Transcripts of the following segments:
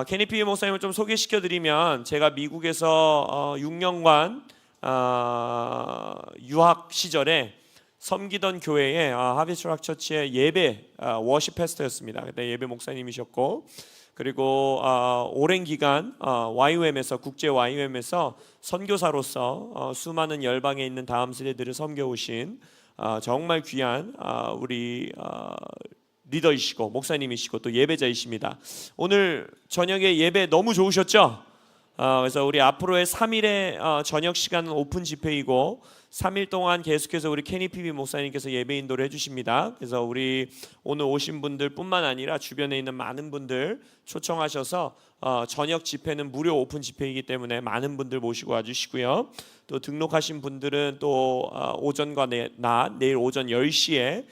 케니 피비 목사님을 좀 소개시켜드리면 제가 미국에서 6년간 유학 시절에 섬기던 교회에 하비스 락 처치의 예배 워십 패스터였습니다. 그때 예배 목사님이셨고, 그리고 오랜 기간 YWM에서 국제 YWM에서 선교사로서 수많은 열방에 있는 다음 세대들을 섬겨오신 정말 귀한 우리 리더이시고 목사님이시고 또 예배자이십니다. 오늘 저녁에 예배 너무 좋으셨죠? 그래서 우리 앞으로의 3일의 저녁 시간은 오픈 집회이고 3일 동안 계속해서 우리 케니 피비 목사님께서 예배 인도를 해주십니다. 그래서 우리 오늘 오신 분들뿐만 아니라 주변에 있는 많은 분들 초청하셔서 저녁 집회는 무료 오픈 집회이기 때문에 많은 분들 모시고 와주시고요. 또 등록하신 분들은 또 오전과 낮 내일 오전 10시에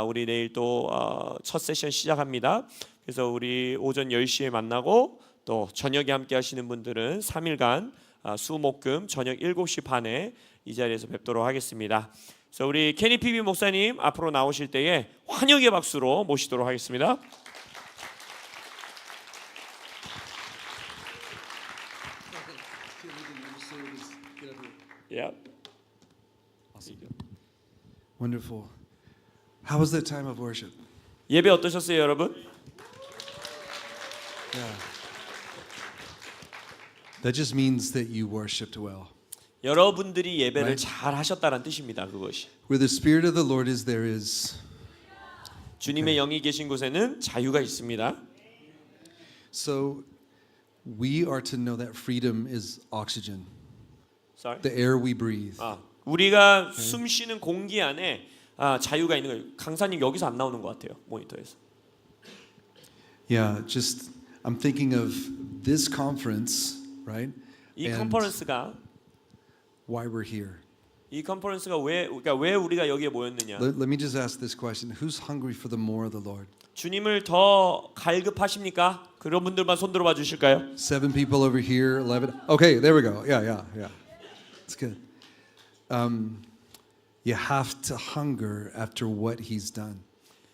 우리 내일 또 첫 세션 시작합니다. 그래서 우리 오전 10시에 만나고 또 저녁에 함께 하시는 분들은 3일간 수목금 저녁 7시 반에 이 자리에서 뵙도록 하겠습니다. 그래서 우리 케니 피비 목사님 앞으로 나오실 때에 환영의 박수로 모시도록 하겠습니다. Yeah. Wonderful. How was that time of worship? 예배 어떠셨어요, 여러분? Yeah. That just means that you worshipped well. 여러분들이 예배를 Right. 잘 하셨다는 뜻입니다. 그것이 Where the Spirit of the Lord is, there is. 주님의 영이 계신 곳에는 자유가 있습니다. So we are to know that freedom is oxygen, Sorry. the air we breathe. 우리가 숨 쉬는 공기 안에 자유가 있는 거예요. 강사님 여기서 안 나오는 것 같아요. 모니터에서. Yeah, just I'm thinking of this conference, right? 이 And 컨퍼런스가 why we're here. 그러니까 왜 우리가 여기에 모였느냐? Let me just ask this question: Who's hungry for the more of the Lord? 주님을 더 갈급하십니까? 그런 분들만 손 들어봐 주실까요? 7 people over here, 11. Okay, there we go. Yeah. It's good. You have to hunger after what He's done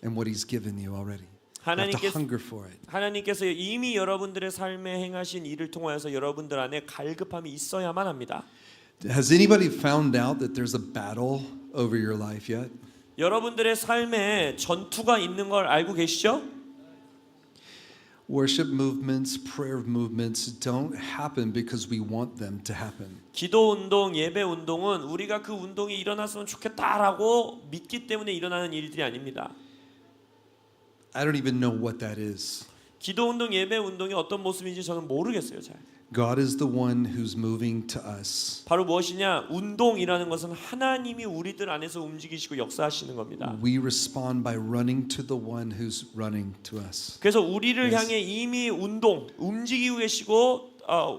and what He's given you already. You have to hunger for it. 하나님께서 이미 여러분들의 삶에 행하신 일을 통하여서 여러분들 안에 갈급함이 있어야만 합니다. Has anybody found out that there's a battle over your life yet? 여러분들의 삶에 전투가 있는 걸 알고 계시죠? Worship movements, prayer movements don't happen because we want them to happen. 기도 운동, 예배 운동은 우리가 그 운동이 일어났으면 좋겠다라고 믿기 때문에 일어나는 일들이 아닙니다. I don't even know what that is. 기도 운동, 예배 운동이 어떤 모습인지 저는 모르겠어요, 잘. God is the one who's moving to us. 바로 무엇이냐? 운동이라는 것은 하나님이 우리들 안에서 움직이시고 역사하시는 겁니다. We respond by running to the one who's running to us. 그래서 우리를 향해 이미 움직이고 계시고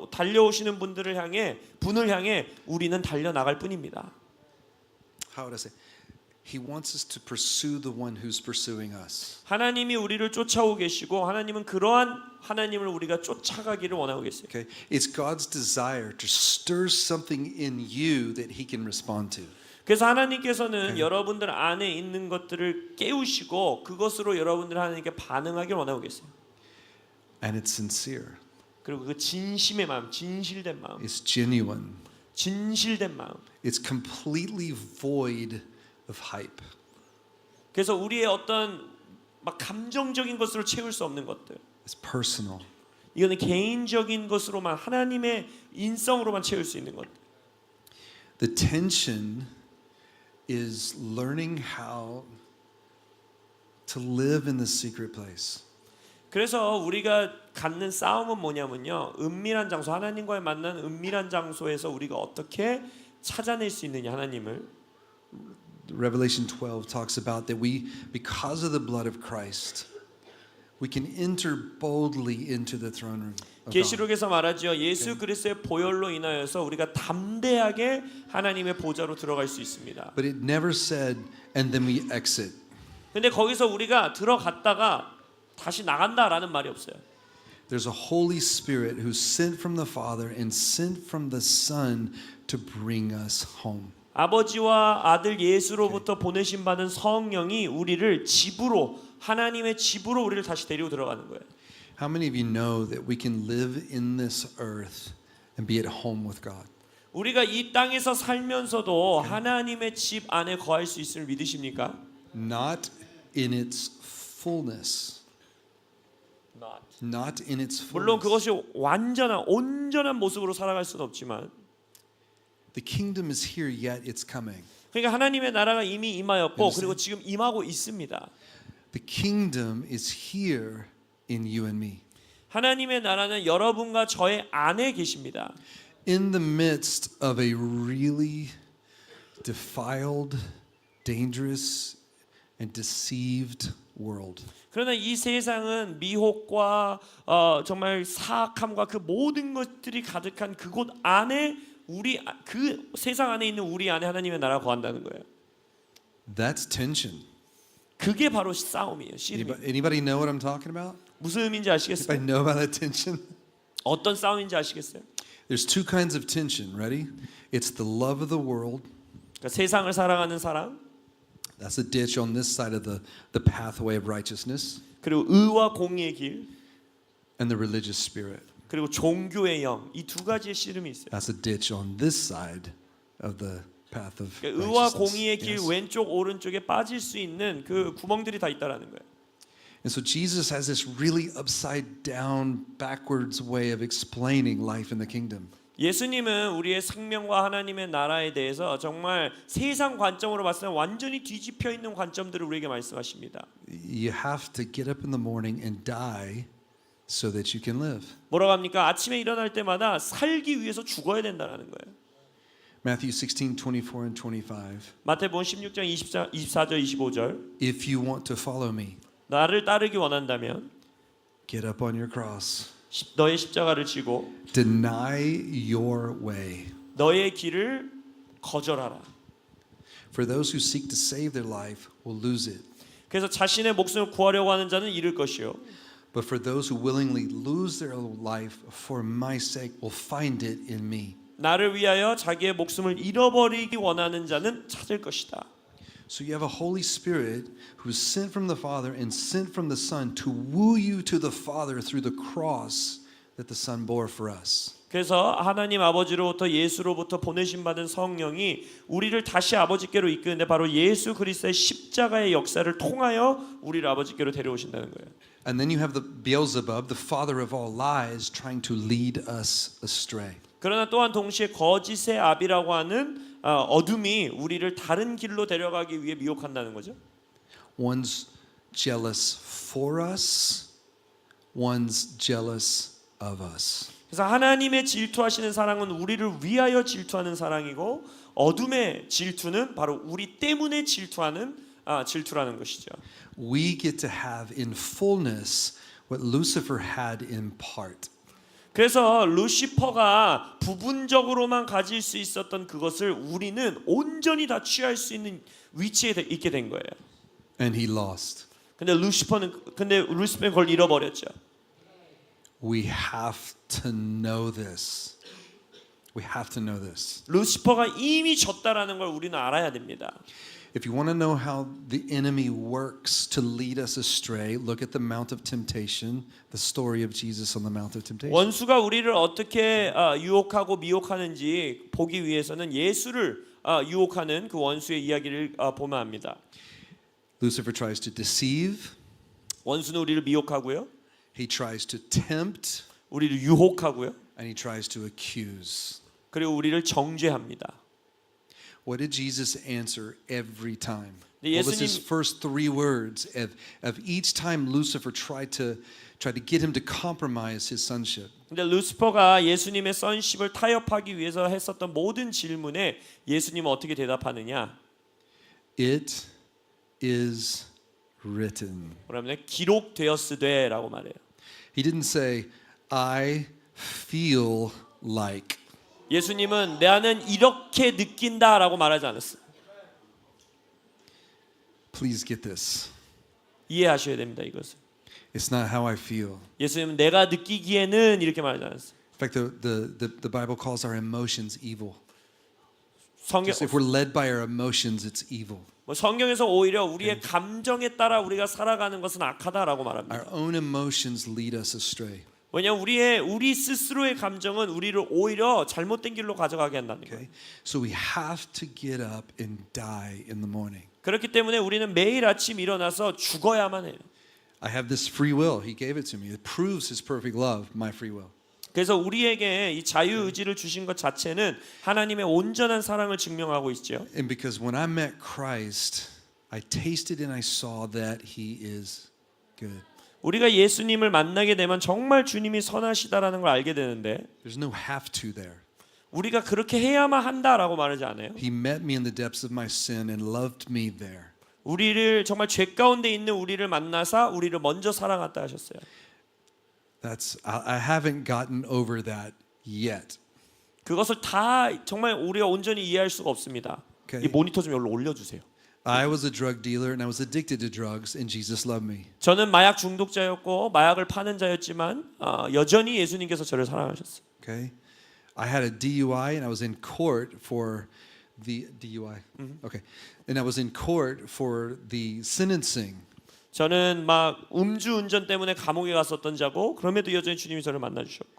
달려오시는 분들을 향해 분을 향해 우리는 달려 나갈 뿐입니다. How would I say? He wants us to pursue the one who's pursuing us. 하나님이 우리를 쫓아오고 계시고 하나님은 그러한 하나님을 우리가 쫓아가기를 원하고 계세요. Okay? It's God's desire to stir something in you that he can respond to. 그래서 하나님께서는 여러분들 안에 있는 것들을 깨우시고 그것으로 여러분들 하나님께 반응하길 원하고 계세요. And it's sincere. 그리고 그 진심의 마음, 진실된 마음, It's genuine. 진실된 마음. It's completely void of hype. 그래서 우리의 어떤 막 감정적인 것으로 채울 수 없는 것들. It's personal. 이거는 개인적인 것으로만 하나님의 인성으로만 채울 수 있는 것들. The tension is learning how to live in the secret place. 그래서 우리가 갖는 싸움은 뭐냐면요. 은밀한 장소, 하나님과의 만난 은밀한 장소에서 우리가 어떻게 찾아낼 수 있느냐, 하나님을. Revelation 12 talks about that we, because of the blood of Christ, we can enter boldly into the throne room of God. 계시록에서 말하죠. 예수 그리스도의 보혈로 인하여서 우리가 담대하게 하나님의 보좌로 들어갈 수 있습니다. But it never said, and then we exit. 근데 거기서 우리가 들어갔다가 다시 나간다라는 말이 없어요. There's a Holy Spirit who's sent from the Father and sent from the Son to bring us home. 아버지와 아들 예수로부터 보내신 받은 성령이 우리를 집으로 하나님의 집으로 우리를 다시 데리고 들어가는 거예요. How many of you know that we can live in this earth and be at home with God? 우리가 이 땅에서 살면서도 하나님의 집 안에 거할 수 있음을 믿으십니까? Not in its fullness. Not in its 물론 fullness. 그것이 완전한 온전한 모습으로 살아갈 수는 없지만 The kingdom is here yet it's coming. 그러니까 하나님의 나라가 이미 임하였고 그리고 지금 임하고 있습니다. The kingdom is here in you and me. 하나님의 나라는 여러분과 저의 안에 계십니다. In the midst of a really defiled, dangerous, and deceived world. 그러나 이 세상은 미혹과 정말 사악함과 그 모든 것들이 가득한 그곳 안에 그 세상 안에 있는 우리 안에 하나님의 나라가 거한다는 거예요. That's tension. 그게 바로 싸움이에요. 씨름이. Anybody know what I'm talking about? 무슨 의미인지 Anybody 아시겠어요? know about that tension? 어떤 싸움인지 아시겠어요? There's two kinds of tension. Ready? It's the love of the world. 그러니까 세상을 사랑하는 사랑 That's a ditch on this side of the pathway of righteousness. 그리고 의와 공의의 길 And the religious spirit. 그리고 종교의 영 이 두 가지의 씨름이 있어요. That's a ditch on this side of the path of 그러니까 의와 righteousness. 공의의 길 Yes. 왼쪽 오른쪽에 빠질 수 있는 그 구멍들이 다 있다라는 거예요. And so Jesus has this really upside down, backwards way of explaining life in the kingdom. 예수님은 우리의 생명과 하나님의 나라에 대해서 정말 세상 관점으로 봤을 때 완전히 뒤집혀 있는 관점들을 우리에게 말씀하십니다. You have to get up in the morning and die so that you can live. 뭐라고 합니까? 아침에 일어날 때마다 살기 위해서 죽어야 된다는 거예요. Matthew 16:24 and 25. 마태복음 16장 24절 25절 If you want to follow me, 나를 따르기 원한다면 get up on your cross. 너의 십자가를 지고 Deny your way. 너의 길을 거절하라. For those who seek to save their life will lose it. 그래서 자신의 목숨을 구하려고 하는 자는 잃을 것이요. But for those who willingly lose their life for my sake will find it in me. 나를 위하여 자기의 목숨을 잃어버리기 원하는 자는 찾을 것이다. So you have a Holy Spirit who's sent from the Father and sent from the Son to woo you to the Father through the cross that the Son bore for us. 그래서 하나님 아버지로부터 예수로부터 보내심 받은 성령이 우리를 다시 아버지께로 이끄는데 바로 예수 그리스도의 십자가의 역사를 통하여 우리를 아버지께로 데려오신다는 거예요. And then you have the Beelzebub, the father of all lies, trying to lead us astray. 그러나 또한 동시에 거짓의 압이라고 하는 어둠이 우리를 다른 길로 데려가기 위해 미혹한다는 거죠. One's jealous for us, one's jealous of us. 그래서 하나님의 질투하시는 사랑은 우리를 위하여 질투하는 사랑이고 어둠의 질투는 바로 우리 때문에 질투라는 것이죠. We get to have in fullness what Lucifer had in part. 그래서 루시퍼가 부분적으로만 가질 수 있었던 그것을 우리는 온전히 다 취할 수 있는 위치에 있게 된 거예요. And he lost. 근데 루시퍼는 그걸 잃어버렸죠. We have to know this. We have to know this. 루시퍼가 이미 졌다라는 걸 우리는 알아야 됩니다. If you want to know how the enemy works to lead us astray, look at the Mount of Temptation, the story of Jesus on the Mount of Temptation. 원수가 우리를 어떻게 유혹하고 미혹하는지 보기 위해서는 예수를 유혹하는 그 원수의 이야기를 보면 합니다. Lucifer tries to deceive. 원수는 우리를 미혹하고요. He tries to tempt. 우리를 유혹하고요. And he tries to accuse. 그리고 우리를 정죄합니다. What did Jesus answer every time? 네, What was his 예수님- first three words of each time Lucifer tried to get him to compromise his sonship? 근데 루시퍼가 예수님의 선십을 타협하기 위해서 했었던 모든 질문에 예수님은 어떻게 대답하느냐? It is written. 그러면 기록되었으되라고 말해요. He didn't say, I feel like. 예수님은 나는 이렇게 느낀다라고 말하지 않았어요. Please get this. 이해하셔야 됩니다. 이것을. It's not how I feel. 예수님은 내가 느끼기에는 이렇게 말하지 않았어요. In fact, the Bible calls our emotions evil. 성경 Just if we're led by our emotions, it's evil. 뭐 성경에서 오히려 우리의 감정에 따라 우리가 살아가는 것은 악하다라고 말합니다. Our own emotions lead us astray. 왜냐하면 우리 스스로의 감정은 우리를 오히려 잘못된 길로 가져가게 한다는 거예요. Okay? So we have to get up and die in the morning. 그렇기 때문에 우리는 매일 아침 일어나서 죽어야만 해요. I have this free will. He gave it to me. It proves his perfect love, my free will. 그래서 우리에게 이 자유 의지를 주신 것 자체는 하나님의 온전한 사랑을 증명하고 있죠. And because when I met Christ, I tasted and I saw that he is good. 우리가 예수님을 만나게 되면 정말 주님이 선하시다라는 걸 알게 되는데 There's no have to there. 우리가 그렇게 해야만 한다라고 말하지 않아요. He met me in the depths of my sin and loved me there. 우리를 정말 죄 가운데 있는 우리를 만나사 우리를 먼저 사랑했다 하셨어요. I haven't gotten over that yet. 그것을 다 정말 우리가 온전히 이해할 수가 없습니다. Okay. 이 모니터 좀 여기로 올려주세요. I was a drug dealer and I was addicted to drugs and Jesus loved me. 저는 마약 중독자였고 마약을 파는 자였지만 여전히 예수님께서 저를 사랑하셨어요. Okay? I had a DUI and I was in court for the DUI. Okay. And I was in court for the sentencing. 저는 막 음주운전 때문에 감옥에 갔었던 자고 그럼에도 여전히 주님이 저를 만나 주셨고.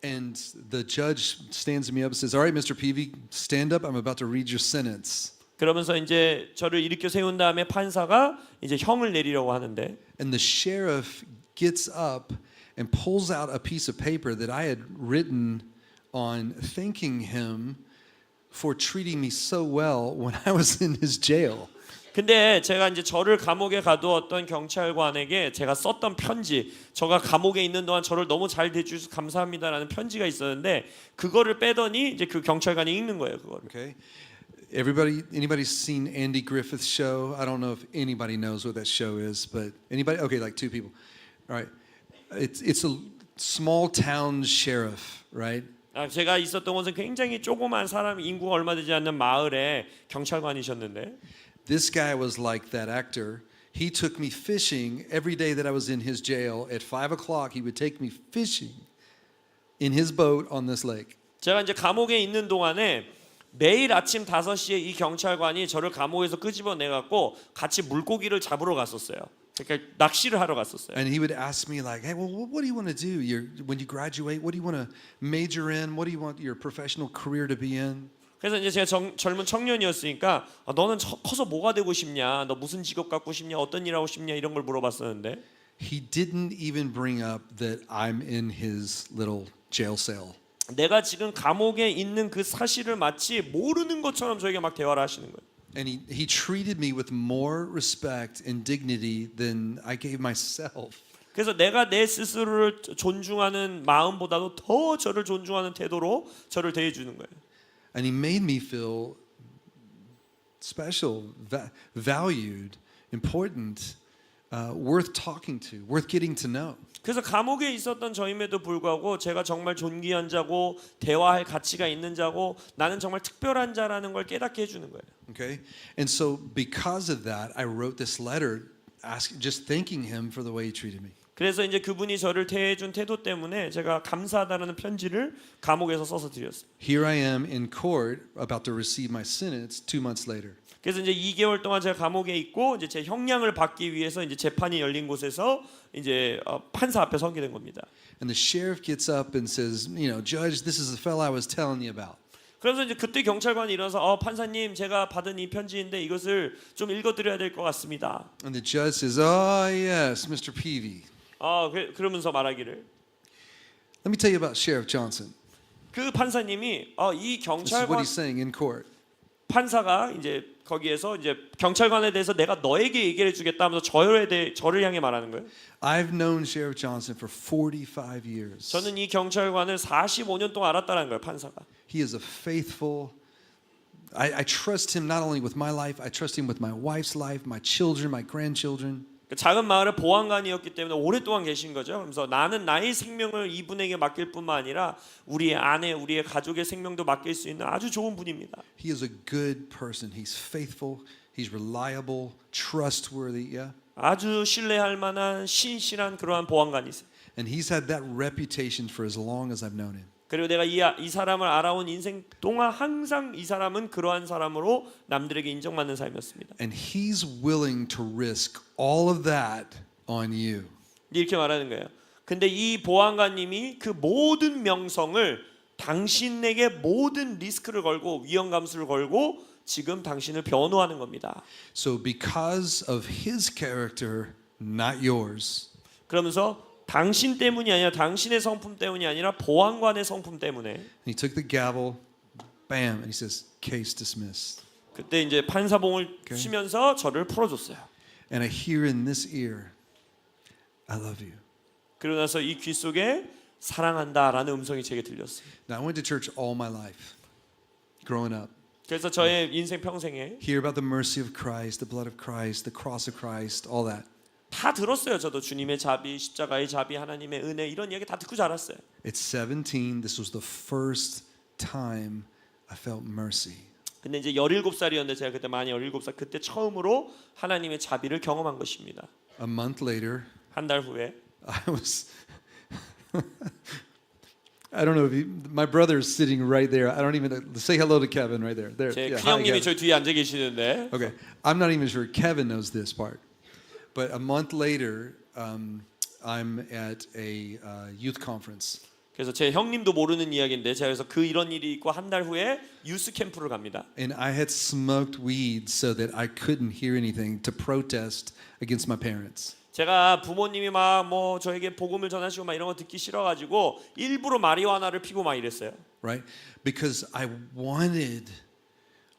And the judge stands me up and says, "All right, Mr. Peavy, stand up. I'm about to read your sentence." 그러면서 이제 저를 일으켜 세운 다음에 판사가 이제 형을 내리려고 하는데 And the sheriff gets up and pulls out a piece of paper that I had written on thanking him for treating me so well when I was in his jail. 근데 제가 이제 저를 감옥에 가두었던 경찰관에게 제가 썼던 편지, 저가 감옥에 있는 동안 저를 너무 잘 대주셔서 감사합니다라는 편지가 있었는데 그거를 빼더니 이제 그 경찰관이 읽는 거예요, 그거를. Okay. Anybody seen Andy Griffith's show? I don't know if anybody knows what that show is, but anybody? Okay, like two people. All right. It's a small town sheriff, right? 제가 있었던 곳은 굉장히 조그만 사람 인구가 얼마 되지 않는 마을에 경찰관이셨는데 This guy was like that actor. He took me fishing every day that I was in his jail. At 5 o'clock, he would take me fishing in his boat on this lake. 제가 이제 감옥에 있는 동안에 매일 아침 5시에 이 경찰관이 저를 감옥에서 끄집어내 갖고 같이 물고기를 잡으러 갔었어요. 그러니까 낚시를 하러 갔었어요. And he would ask me like, "Hey, well, what do you want to do? When you graduate, what do you want to major in? What do you want your professional career to be in?" 그래서 이제 제가 젊은 청년이었으니까 너는 커서 뭐가 되고 싶냐? 너 무슨 직업 갖고 싶냐? 어떤 일 하고 싶냐? 이런 걸 물어봤었는데 He didn't even bring up that I'm in his little jail cell. 내가 지금 감옥에 있는 그 사실을 마치 모르는 것처럼 저에게 막 대화를 하시는 거예요. And he treated me with more respect and dignity than I gave myself. 그래서 내가 내 스스로를 존중하는 마음보다도 더 저를 존중하는 태도로 저를 대해 주는 거예요. And he made me feel special, valued, important, worth talking to, worth getting to know. 그래서 감옥에 있었던 저임에도 불구하고 제가 정말 존귀한 자고 대화할 가치가 있는 자고 나는 정말 특별한 자라는 걸 깨닫게 해주는 거예요. Okay? And so because of that, I wrote this letter just thanking him for the way he treated me. 그래서 이제 그분이 저를 대해준 태도 때문에 제가 감사하다는 편지를 감옥에서 써서 드렸어요. Here I am in court about to receive my sentence 2 months later. 그래서 이제 2개월 동안 제가 감옥에 있고 이제 제 형량을 받기 위해서 이제 재판이 열린 곳에서 이제 판사 앞에 서게 된 겁니다. And the sheriff gets up and says, "Judge, this is the fellow I was telling you about." 그래서 이제 그때 경찰관이 일어나서 판사님 제가 받은 이 편지인데 이것을 좀 읽어드려야 될 것 같습니다. And the judge says, "Oh, yes, Mr. Peavy. 그러면서 말하기를 Let me tell you about Sheriff Johnson." 그 판사님이 이 This is what 경찰관 he's saying in court. 판사가 이제 거기에서 이제 경찰관에 대해서 내가 너에게 얘기를 해주겠다 하면서 저를 향해 말하는 거예요. I've known Sheriff Johnson for 45 years. 저는 이 경찰관을 45년 동안 알았다는 거예요, 판사가. He is a faithful. I trust him not only with my life, I trust him with my wife's life, my children, my grandchildren. 작은 마을의 보안관이었기 때문에 오랫동안 계신 거죠. 그래서 나는 나의 생명을 이분에게 맡길 뿐만 아니라 우리의 아내, 우리의 가족의 생명도 맡길 수 있는 아주 좋은 분입니다. He is a good person. He's faithful. He's reliable, trustworthy. Yeah. 아주 신뢰할 만한 신실한 그러한 보안관이세요. And he's had that reputation for as long as I've known him. 그리고 내가 이 사람을 알아온 인생 동안 항상 이 사람은 그러한 사람으로 남들에게 인정받는 삶이었습니다. And he's willing to risk all of that on you. 이렇게 말하는 거예요. 근데 이 보안관님이 그 모든 명성을 당신에게 모든 리스크를 걸고 위험 감수를 걸고 지금 당신을 변호하는 겁니다. So because of his character, not yours, 그러면서 당신 때문이 아니라 당신의 성품 때문이 아니라 보안관의 성품 때문에 he took the gavel, bam, and he says, case dismissed. 그때 이제 판사봉을 치면서 저를 풀어줬어요. And I hear in this ear, I love you. 그러고 나서 이 귀 속에 사랑한다라는 음성이 제게 들렸어요. Now I went to church all my life, growing up. 그래서 저의 인생 평생에 Hear about the mercy of Christ, the blood of Christ, the cross of Christ, all that. 다 들었어요. 저도 주님의 자비, 십자가의 자비, 하나님의 은혜 이런 이야기 다 듣고 자랐어요. At 17, this was the first time I felt mercy. 근데 이제 17살이었는데 제가 그때 많이 17살 그때 처음으로 하나님의 자비를 경험한 것입니다. A month later, 한 달 후에 I was I don't know if my brother is sitting right there. I don't even say hello to Kevin right there. There. 제 Yeah, hi, 큰형님이 Kevin. 저 뒤에 앉아 계시는데 Okay, I'm not even sure Kevin knows this part, but a month later, I'm at a youth conference, 그래서 제 형님도 모르는 이야기인데 제가 그래서 그 이런 일이 있고 한 달 후에 유스 캠프를 갑니다. and I had smoked weed so that I couldn't hear anything to protest against my parents. 제가 부모님이 막 뭐 저에게 복음을 전하시고 막 이런 거 듣기 싫어가지고 일부러 마리화나를 피고 막 이랬어요. Right? Because I wanted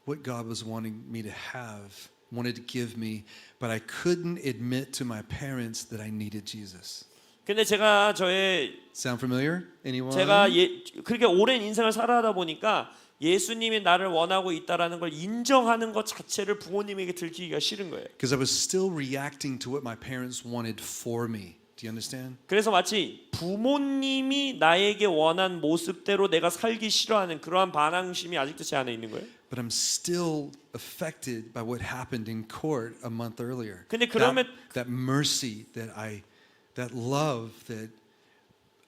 what God was wanting me to have, wanted to give me, but I couldn't admit to my parents that I needed Jesus. 근데 제가 저의 Sound familiar? Anyone? 제가 그렇게 오랜 인생을 살아가다 보니까 예수님이 나를 원하고 있다라는 걸 인정하는 것 자체를 부모님에게 들키기가 싫은 거예요. Because I was still reacting to what my parents wanted for me. Do you understand? 그래서 마치 부모님이 나에게 원한 모습대로 내가 살기 싫어하는 그러한 반항심이 아직도 제 안에 있는 거예요. But I'm still affected by what happened in court a month earlier. 근데 그러면 That mercy that love that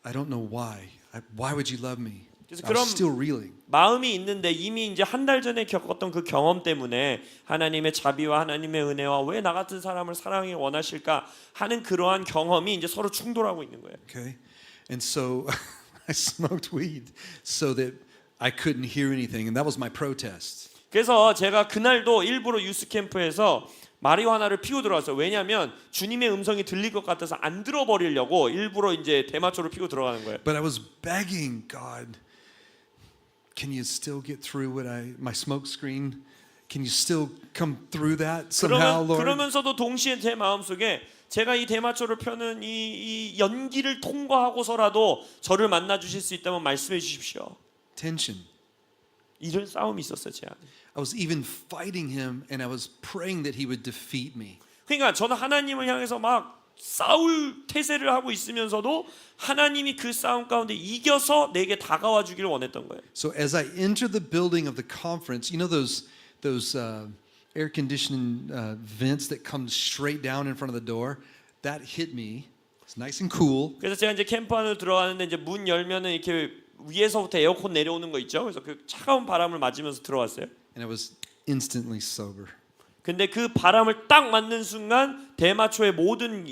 I don't know why. Why would you love me? 그래서 I was still reeling. 마음이 있는데 이미 이제 한 달 전에 겪었던 그 경험 때문에 하나님의 자비와 하나님의 은혜와 왜 나 같은 사람을 사랑해 원하실까 하는 그러한 경험이 이제 서로 충돌하고 있는 거예요. Okay? And so I smoked weed so that I couldn't hear anything, and that was my protest. 그래서 제가 그날도 일부러 유스 캠프에서 마리화나를 피고 들어갔어요. 왜냐하면 주님의 음성이 들릴 것 같아서 안 들어버리려고 일부러 이제 대마초를 피고 들어가는 거예요. But I was begging God, can you still get through my smoke screen? Can you still come through that somehow, Lord? 그러면서도 동시에 제 마음속에 제가 이 대마초를 펴는 이 연기를 통과하고서라도 저를 만나 주실 수 있다면 말씀해 주십시오. Tension. 이런 싸움이 있었어요, 제 안에. I was even fighting him, and I was praying that he would defeat me. 그러니까 저는 하나님을 향해서 막 싸울 태세를 하고 있으면서도 하나님이 그 싸움 가운데 이겨서 내게 다가와 주기를 원했던 거예요. So as I entered the building of the conference, you know those air conditioning vents that come straight down in front of the door? That hit me. It's nice and cool. 그래서 제가 이제 캠프 안으로 들어가는데 이제 문 열면은 이렇게 위에서부터 에어컨 내려오는 거 있죠. 그래서 그 차가운 바람을 맞으면서 들어왔어요. And I was instantly sober. 근데 그 바람을 딱 맞는 순간 대마초의 모든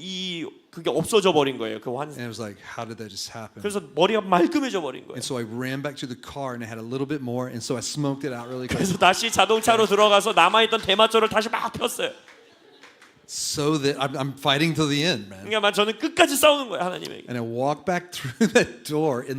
그게 없어져 버린 거예요. 그 환. And I was like, how did that just happen? 그래서 머리가 말끔해져 버린 거예요. And so I ran back to the car and I had a little bit more, and so I smoked it out really quick. 그래서 다시 자동차로 들어가서 남아있던 대마초를 다시 막 폈어요. So that I'm fighting till the end, man. 그러니까 저는 끝까지 싸우는 거예요, 하나님에게. And I walked back through that door, and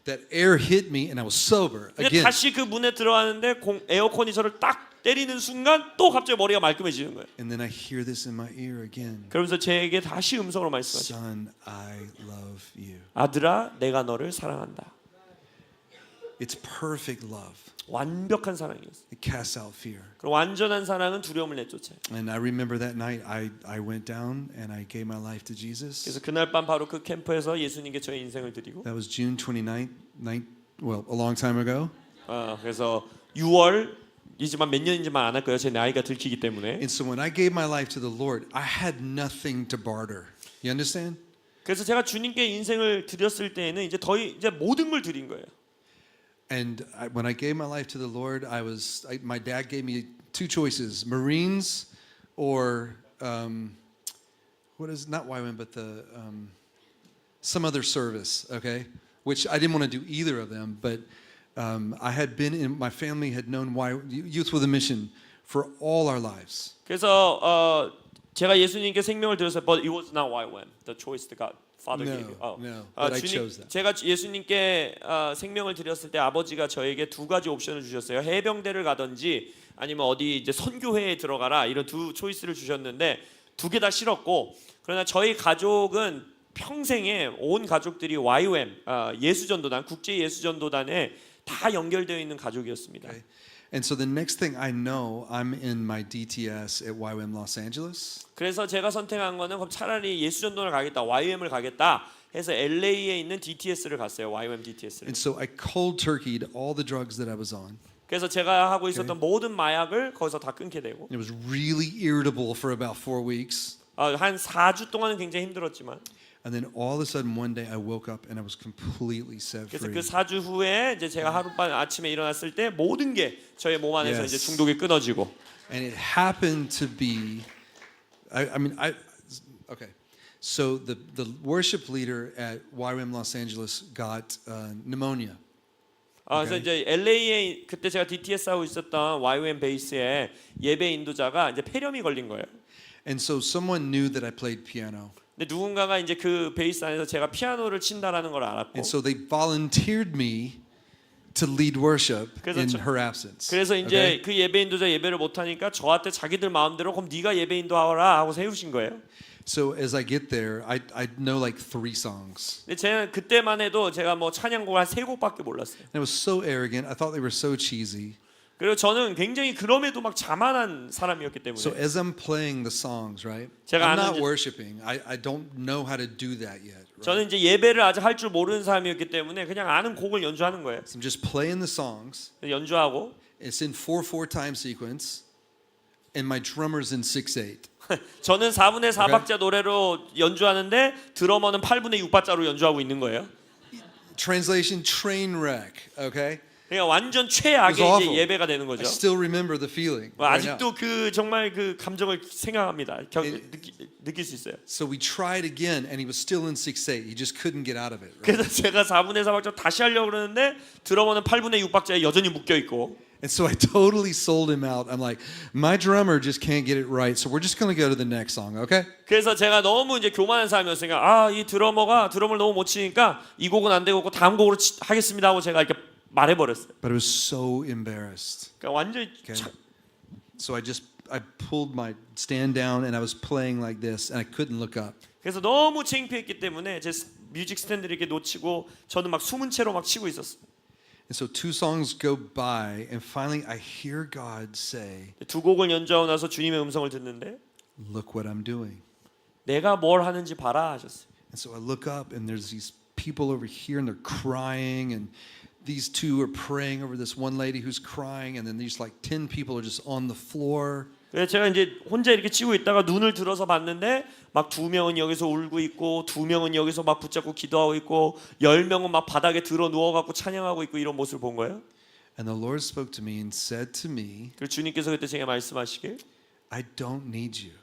that air hit me, and I was sober 근데 again. 다시 그 문에 들어가는데 에어컨이 저를 딱 때리는 순간 또 갑자기 머리가 말끔해지는 거예요. And then I hear this in my ear again. 그러면서 제게 다시 음성으로 말씀하시죠. Son, I love you. 아들아, 내가 너를 사랑한다. It's perfect love. 완벽한 사랑이었어요. It casts out fear. 그럼 완전한 사랑은 두려움을 내쫓아요. And I remember that night I went down and I gave my life to Jesus. 그래서 그날 밤 바로 그 캠프에서 예수님께 저의 인생을 드리고 That was June 29th, a long time ago. 그래서 6월이지만 몇 년인지만 안 할 거예요. 제 나이가 들키기 때문에. And so when I gave my life to the Lord, I had nothing to barter. You understand? 그래서 제가 주님께 인생을 드렸을 때에는 이제 모든 걸 드린 거예요. And when I gave my life to the Lord, my dad gave me two choices: Marines or what is not YWAM, but some other service. Okay, which I didn't want to do either of them, but I had been in my family had known Youth with a Mission for all our lives. 그래서 제가 예수님께 생명을 드렸어요. But it was not YWAM, the choice that God Father No, gave you. no, but I chose that. 제가 예수님께 생명을 드렸을 때 아버지가 저에게 두 가지 옵션을 주셨어요. 해병대를 가든지 아니면 어디 이제 선교회에 들어가라 이런 두 초이스를 주셨는데 두 개 다 싫었고 그러나 저희 가족은 평생에 온 가족들이 YWAM 예수전도단 국제 예수전도단에 다 연결되어 있는 가족이었습니다. Okay. And so the next thing I know, I'm in my DTS at YWAM Los Angeles. 그래서 제가 선택한 거는 그럼 차라리 예수전도를 가겠다, YWAM을 가겠다 해서 LA에 있는 DTS를 갔어요. YWAM DTS를. And so I cold turkeyed all the drugs that I was on. 그래서 제가 하고 있었던 모든 마약을 거기서 다 끊게 되고 It was really irritable for about 4 weeks. 한 4주 동안은 굉장히 힘들었지만 And then all of a sudden one day I woke up and I was completely set 그래서 free. 그 4주 후에 이제 제가 하룻밤 아침에 일어났을 때 모든 게 저의 몸 안에서 Yes. 이제 중독이 끊어지고 And it happened to be, okay. So the worship leader at YWAM Los Angeles got pneumonia. 그래서 이제 LA에 그때 제가 DTS 하고 있었던 YWAM 베이스에 예배 인도자가 이제 폐렴이 걸린 거예요. And so someone knew that I played piano. 근데 누군가가 이제 그 베이스 안에서 제가 피아노를 친다라는 걸 알았고 And so they volunteered me to lead worship 그래서 in 저- her absence. 그래서 이제 Okay? 그 예배 인도자 예배를 못 하니까 저한테 자기들 마음대로 그럼 네가 예배 인도하라 하고 세우신 거예요. So as I get there, I know like 3 songs. 근데 제가 그때만 해도 제가 뭐 찬양곡을 한 3곡밖에 몰랐어요. And I was so arrogant. I thought they were so cheesy. 그리고 저는 굉장히 그럼에도 막 자만한 사람이었기 때문에 So as I'm playing the songs, right? 제가 I'm 아는 not 이제- worshiping. I don't know how to do that yet. Right? 저는 이제 예배를 아직 할 줄 모르는 사람이었기 때문에 그냥 아는 곡을 연주하는 거예요. So I'm just playing the songs. 연주하고 It's in 4/4 time sequence, and my drummer's in 6/8. 저는 4분의 4박자 노래로 연주하는데 드러머는 8분의 6박자로 연주하고 있는 거예요. Translation: train wreck. Okay. 그러니까 완전 It was 최악의 이제 awful. 예배가 되는 I 거죠. still remember the feeling. Right now. 아직도 그 정말 그 감정을 생각합니다. 느낄 수 있어요. So we tried again, and he was still in 6/8. He just couldn't get out of it. Right? 그래서 제가 4분의 4박자 다시 하려고 그러는데 드러머는 8분의 6박자에 여전히 묶여 있고 And so I totally sold him out. I'm like, my drummer just can't get it right, so we're just going to go to the next song, okay? 그래서 제가 너무 이제 교만한 사람이었으니까 이 드러머가 드럼을 너무 못 치니까 이 곡은 안 되고 다음 곡으로 하겠습니다 하고 제가 이렇게 말해버렸어요. But I was so embarrassed. 그러니까 완전히 Okay. So I pulled my stand down and I was playing like this, and I couldn't look up. 그래서 너무 창피했기 때문에 제 뮤직 스탠드를 이렇게 놓치고 저는 막 숨은 채로 막 치고 있었어요. And so 2 songs go by, and finally I hear God say, 두 곡을 연주하고 나서 주님의 음성을 듣는데 "Look what I'm doing." 내가 뭘 하는지 봐라 하셨어요. And so I look up, and there's these people over here, and they're crying, and these two are praying over this one lady who's crying, and then these like 10 people are just on the floor. 그래서 제가 이제 혼자 이렇게 치고 있다가 눈을 들어서 봤는데 막 2명은 여기서 울고 있고 2명은 여기서 막 붙잡고 기도하고 있고 10명은 막 바닥에 들어 누워 갖고 찬양하고 있고 이런 모습을 본 거예요. And the Lord spoke to me and said to me, 그리고 주님께서 그때 제게 말씀하시길 "I don't need you,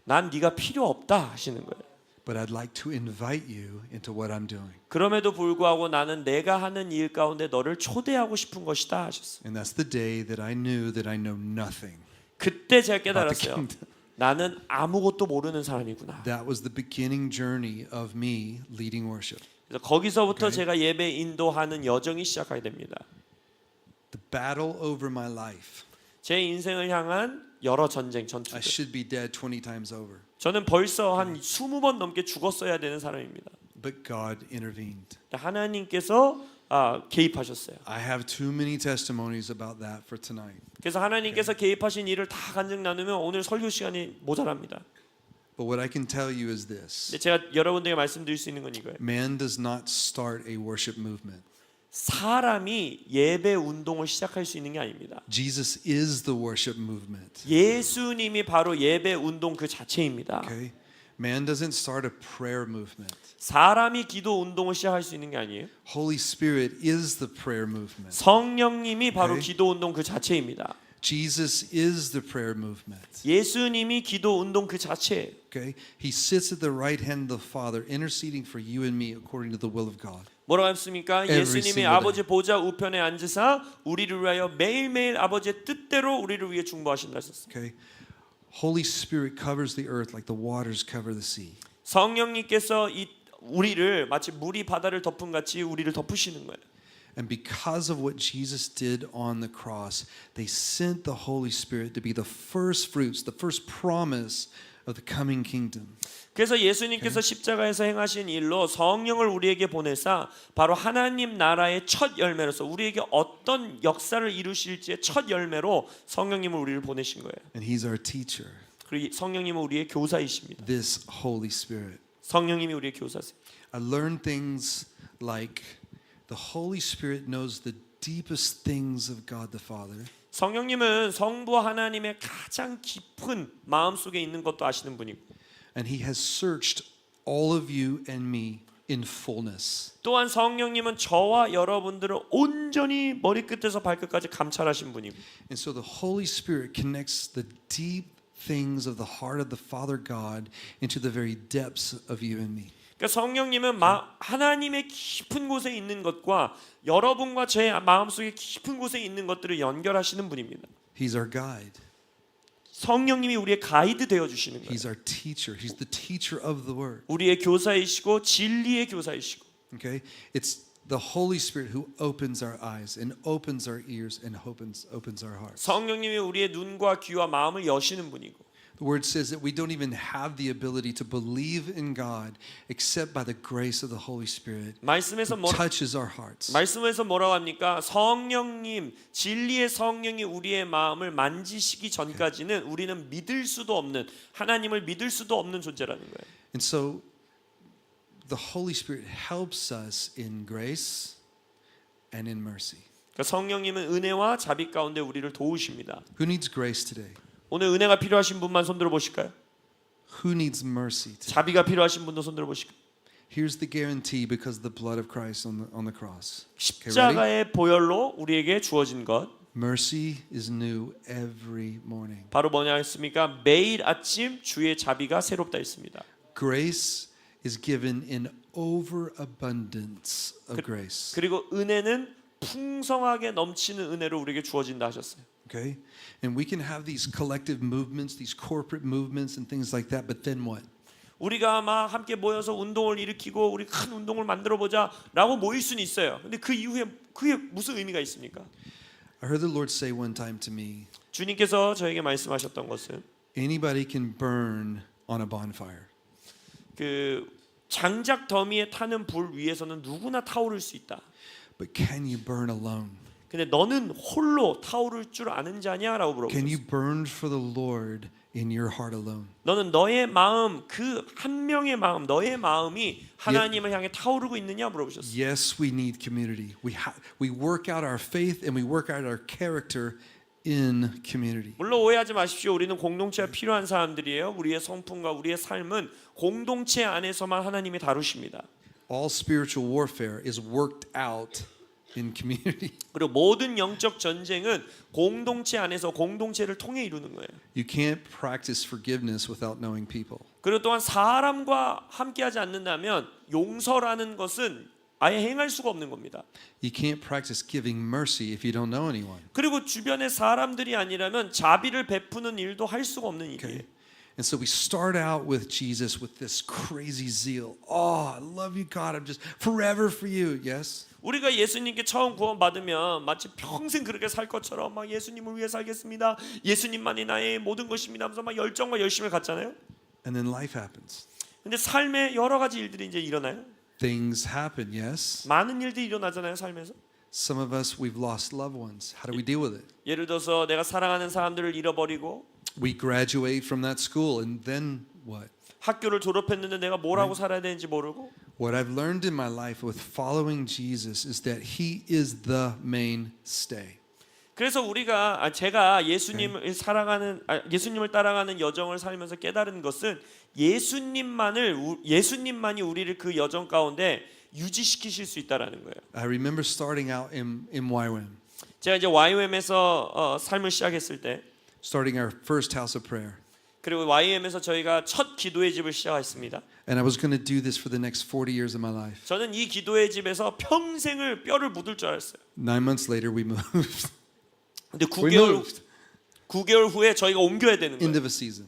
난 네가 필요 없다 하시는 거예요. but I'd like to invite you into what I'm doing." 그럼에도 불구하고 나는 내가 하는 일 가운데 너를 초대하고 싶은 것이다 하셨어요. And that's the day that I knew that I know nothing. 그때 제가 about the 깨달았어요. kingdom. 나는 아무것도 모르는 사람이구나. That was the beginning journey of me leading worship. 그래서 거기서부터 Okay. 제가 예배 인도하는 여정이 시작하게 됩니다. The battle over my life. 제 인생을 향한 여러 전쟁, I 전투들. should be dead 20 times over. 저는 벌써 한 20번 넘게 죽었어야 되는 사람입니다. But God intervened. 하나님께서 개입하셨어요. I have too many testimonies about that for tonight. 그래서 하나님께서 개입하신 일을 다 간증 나누면 오늘 설교 시간이 모자랍니다. But what I can tell you is this. 근데 제가 여러분들에게 말씀드릴 수 있는 건 이거예요. Man does not start a worship movement. 사람이 예배 운동을 시작할 수 있는 게 아닙니다. Jesus is the worship movement. 예수님이 바로 예배 운동 그 자체입니다. Okay? Man doesn't start a prayer movement. 사람이 기도 운동을 시작할 수 있는 게 아니에요. Holy Spirit is the prayer movement. 성령님이 바로 Okay. 기도 운동 그 자체입니다. Jesus is the prayer movement. 예수님이 기도 운동 그 자체예요. Okay? He sits at the right hand of the Father, interceding for you and me according to the will of God. 뭐라고 했습니까? Every 예수님이 single 아버지 보좌 우편에 앉으사 우리를 위하여 매일매일 아버지의 뜻대로 우리를 위해 중보하신다 하셨어요. Okay? Holy Spirit covers the earth like the waters cover the sea. 성령님께서 이 우리를 마치 물이 바다를 덮은 같이 우리를 덮으시는 거예요. And because of what Jesus did on the cross, they sent the Holy Spirit to be the first fruits, the first promise of the coming kingdom. 그래서 예수님께서 십자가에서 행하신 일로 성령을 우리에게 보내사 바로 하나님 나라의 첫 열매로서 우리에게 어떤 역사를 이루실지의 첫 열매로 성령님을 우리를 보내신 거예요. And He's our teacher, 그리고 성령님은 우리의 교사이십니다. this Holy Spirit. 성령님이 우리의 교사세요. I learned things like the Holy Spirit knows the deepest things of God the Father. 성령님은 성부 하나님의 가장 깊은 마음속에 있는 것도 아시는 분이고 And He has searched all of you and me in fullness. 또한 성령님은 저와 여러분들을 온전히 머리끝에서 발끝까지 감찰하신 분이고 And so the Holy Spirit connects the deep things of the heart of the Father God into the very depths of you and me. 그러니까 성령님은 하나님의 깊은 곳에 있는 것과 여러분과 제 마음속에 깊은 곳에 있는 것들을 연결하시는 분입니다. He's our guide. 성령님이 우리의 가이드 되어 주시는 거예요. He's our teacher. He's the teacher of the word. 우리의 교사이시고 진리의 교사이시고. Okay? It's the Holy Spirit who opens our eyes and opens our ears and opens our hearts. 성령님이 우리의 눈과 귀와 마음을 여시는 분이고. The word says that we don't even have the ability to believe in God except by the grace of the Holy Spirit 말씀에서 who touches our hearts. 말씀에서 뭐라고 합니까? 성령님, 진리의 성령이 우리의 마음을 만지시기 전까지는 우리는 믿을 수도 없는 하나님을 믿을 수도 없는 존재라는 거예요. And so the Holy Spirit helps us in grace and in mercy. 그러니까 성령님은 은혜와 자비 가운데 우리를 도우십니다. Who needs grace today? 오늘 은혜가 필요하신 분만 손들어 보실까요? Who needs mercy today? 자비가 필요하신 분도 손들어 보실까요? Here's the guarantee because of the blood of Christ on the cross. Okay, ready? 십자가의 보혈로 우리에게 주어진 것 Mercy is new every morning. 바로 뭐냐 했습니까? 매일 아침 주의 자비가 새롭다 했습니다. Grace is given in overabundance of grace. 그리고 은혜는 풍성하게 넘치는 은혜로 우리에게 주어진다 하셨어요. Okay? And we can have these collective movements, these corporate movements and things like that, but then what? 우리가 막 함께 모여서 운동을 일으키고 우리 큰 운동을 만들어 보자라고 모일 수는 있어요. 근데 그 이후에 그게 무슨 의미가 있습니까? I heard the Lord say one time to me, 주님께서 저에게 말씀하셨던 것은 anybody can burn on a bonfire. 그 장작 더미에 타는 불 위에서는 누구나 타오를 수 있다. But can you burn alone? 근데 너는 홀로 타오를 줄 아는 자냐라고 Can 물어보셨어요. you burn for the Lord in your heart alone? 너는 너의 마음 그 한 명의 마음 너의 마음이 하나님을 향해 타오르고 있느냐 물어보셨어요. Yes, we need community. We work out our faith and we work out our character in community. 물론 오해하지 마십시오. 우리는 공동체가 필요한 사람들이에요. 우리의 성품과 우리의 삶은 공동체 안에서만 하나님이 다루십니다. All spiritual warfare is worked out in community. 그리고 모든 영적 전쟁은 공동체 안에서 공동체를 통해 이루는 거예요. You can't practice forgiveness without knowing people. 그리고 또한 사람과 함께하지 않는다면 용서라는 것은 아예 행할 수가 없는 겁니다. You can't practice giving mercy if you don't know anyone. 그리고 주변에 사람들이 아니라면 자비를 베푸는 일도 할 수가 없는 일이에요. Okay? And so we start out with Jesus with this crazy zeal. Oh, I love you, God. I'm just forever for you. Yes? 우리가 예수님께 처음 구원받으면 마치 평생 그렇게 살 것처럼 막 예수님을 위해 살겠습니다. 예수님만이 나의 모든 것입니다 하면서 막 열정과 열심을 갖잖아요. And then life happens. 근데 삶에 여러 가지 일들이 이제 일어나요. Things happen, yes? 많은 일들이 일어나잖아요, 삶에서. Some of us, we've lost loved ones. How do we deal with it? 예를 들어서 내가 사랑하는 사람들을 잃어버리고 We graduate from that school, and then what? 학교를 졸업했는데 내가 뭘 하고 살아야 되는지 모르고 What I've learned in my life with following Jesus is that He is the mainstay. 그래서 우리가 제가 예수님을 살아가는 예수님을 따라가는 여정을 살면서 깨달은 것은 예수님만이 우리를 그 여정 가운데 유지시키실 수 있다라는 거예요. I remember starting out in YWAM, 제가 이제 YM에서 삶을 시작했을 때, starting our first house of prayer. 그리고 YM에서 저희가 첫 기도의 집을 시작했습니다. And I was going to do this for the next 40 years of my life. 저는 이 기도의 집에서 평생을 뼈를 묻을 줄 알았어요. 9 months later, we moved. 근데 We moved 9개월 후에 저희가 옮겨야 되는 end 거예요. of a season.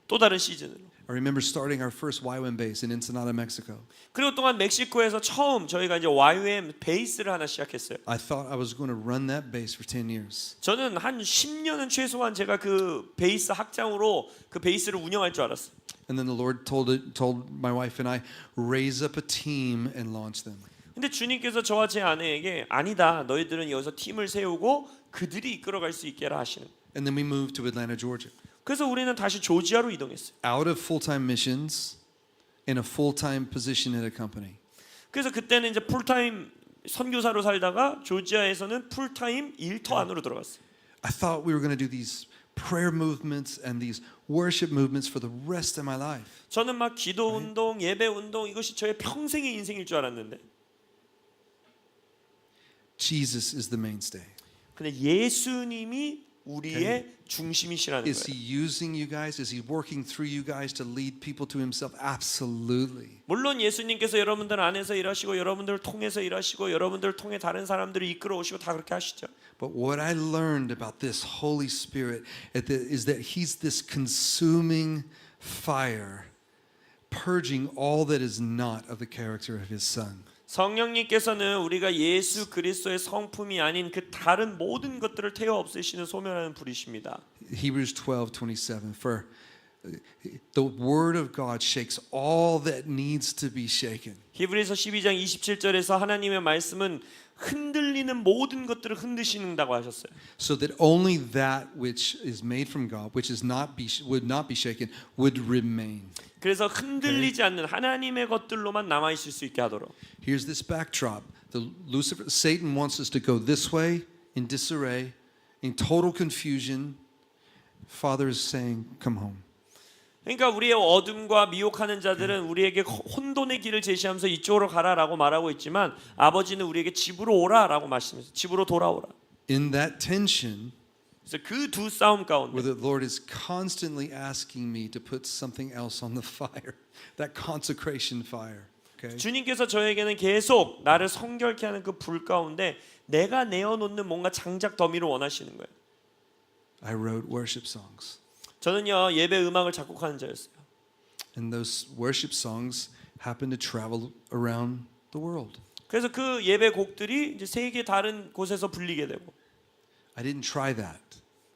또 다른 시즌으로. I remember starting our first YWAM base in Ensenada, Mexico. 그리고 또한 멕시코에서 처음 저희가 이제 YM 베이스를 하나 시작했어요. I thought I was going to run that base for 10 years. 저는 한 10년은 최소한 제가 그 베이스 학장으로 그 베이스를 운영할 줄 알았어요. And then the Lord told my wife and I, raise up a team and launch them. 근데 주님께서 저와 제 아내에게 아니다. 너희들은 여기서 팀을 세우고 그들이 이끌어갈 수 있게 하라 하시는. And then we moved to Atlanta, Georgia. 그래서 우리는 다시 조지아로 이동했어요. Out of full-time missions in a full-time position at a company. 그래서 그때는 이제 풀타임 선교사로 살다가 조지아에서는 풀타임 일터 안으로 들어갔어요. I thought we were going to do these prayer movements and these worship movements for the rest of my life. 저는 막 기도 운동, 예배 운동 이것이 저의 평생의 인생일 줄 알았는데. Jesus is the mainstay. 근데 예수님이 우리의 중심이시라는 Is he 거예요. using you guys? Is he working through you guys to lead people to himself? Absolutely. 물론 예수님께서 여러분들 안에서 일하시고 여러분들을 통해서 일하시고 여러분들을 통해 다른 사람들을 이끌어 오시고 다 그렇게 하시죠. But what I learned about this Holy Spirit is that he's this consuming fire, purging all that is not of the character of his son. 성령님께서는 우리가 예수 그리스도의 성품이 아닌 그 다른 모든 것들을 태워 없애시는 소멸하는 불이십니다. Hebrews 12:27. For the word of God shakes all that needs to be shaken. 히브리서 12장 27절에서 하나님의 말씀은 흔들리는 모든 것들을 흔드시는다고 하셨어요. So that only that which is made from God, which would not be shaken, would remain. 그래서 흔들리지 않는 하나님의 것들로만 남아 있을 수 있게 하도록. Here's this backdrop. Satan wants us to go this way in disarray, in total confusion. Father is saying, "Come home." 그러니까 우리의 어둠과 미혹하는 자들은 우리에게 혼돈의 길을 제시하면서 이쪽으로 가라라고 말하고 있지만 아버지는 우리에게 집으로 오라라고 말씀하세요. 집으로 돌아오라. In that tension, 그래서 그 두 싸움 가운데 where the Lord is constantly asking me to put something else on the fire, that consecration fire. Okay? 주님께서 저에게는 계속 나를 성결케 하는 그 불 가운데 내가 내어놓는 뭔가 장작 더미를 원하시는 거예요. I wrote worship songs. 저는요 예배 음악을 작곡하는 자였어요. And those worship songs happen to travel around the world. 그래서 그 예배 곡들이 이제 세계 다른 곳에서 불리게 되고 I didn't try that.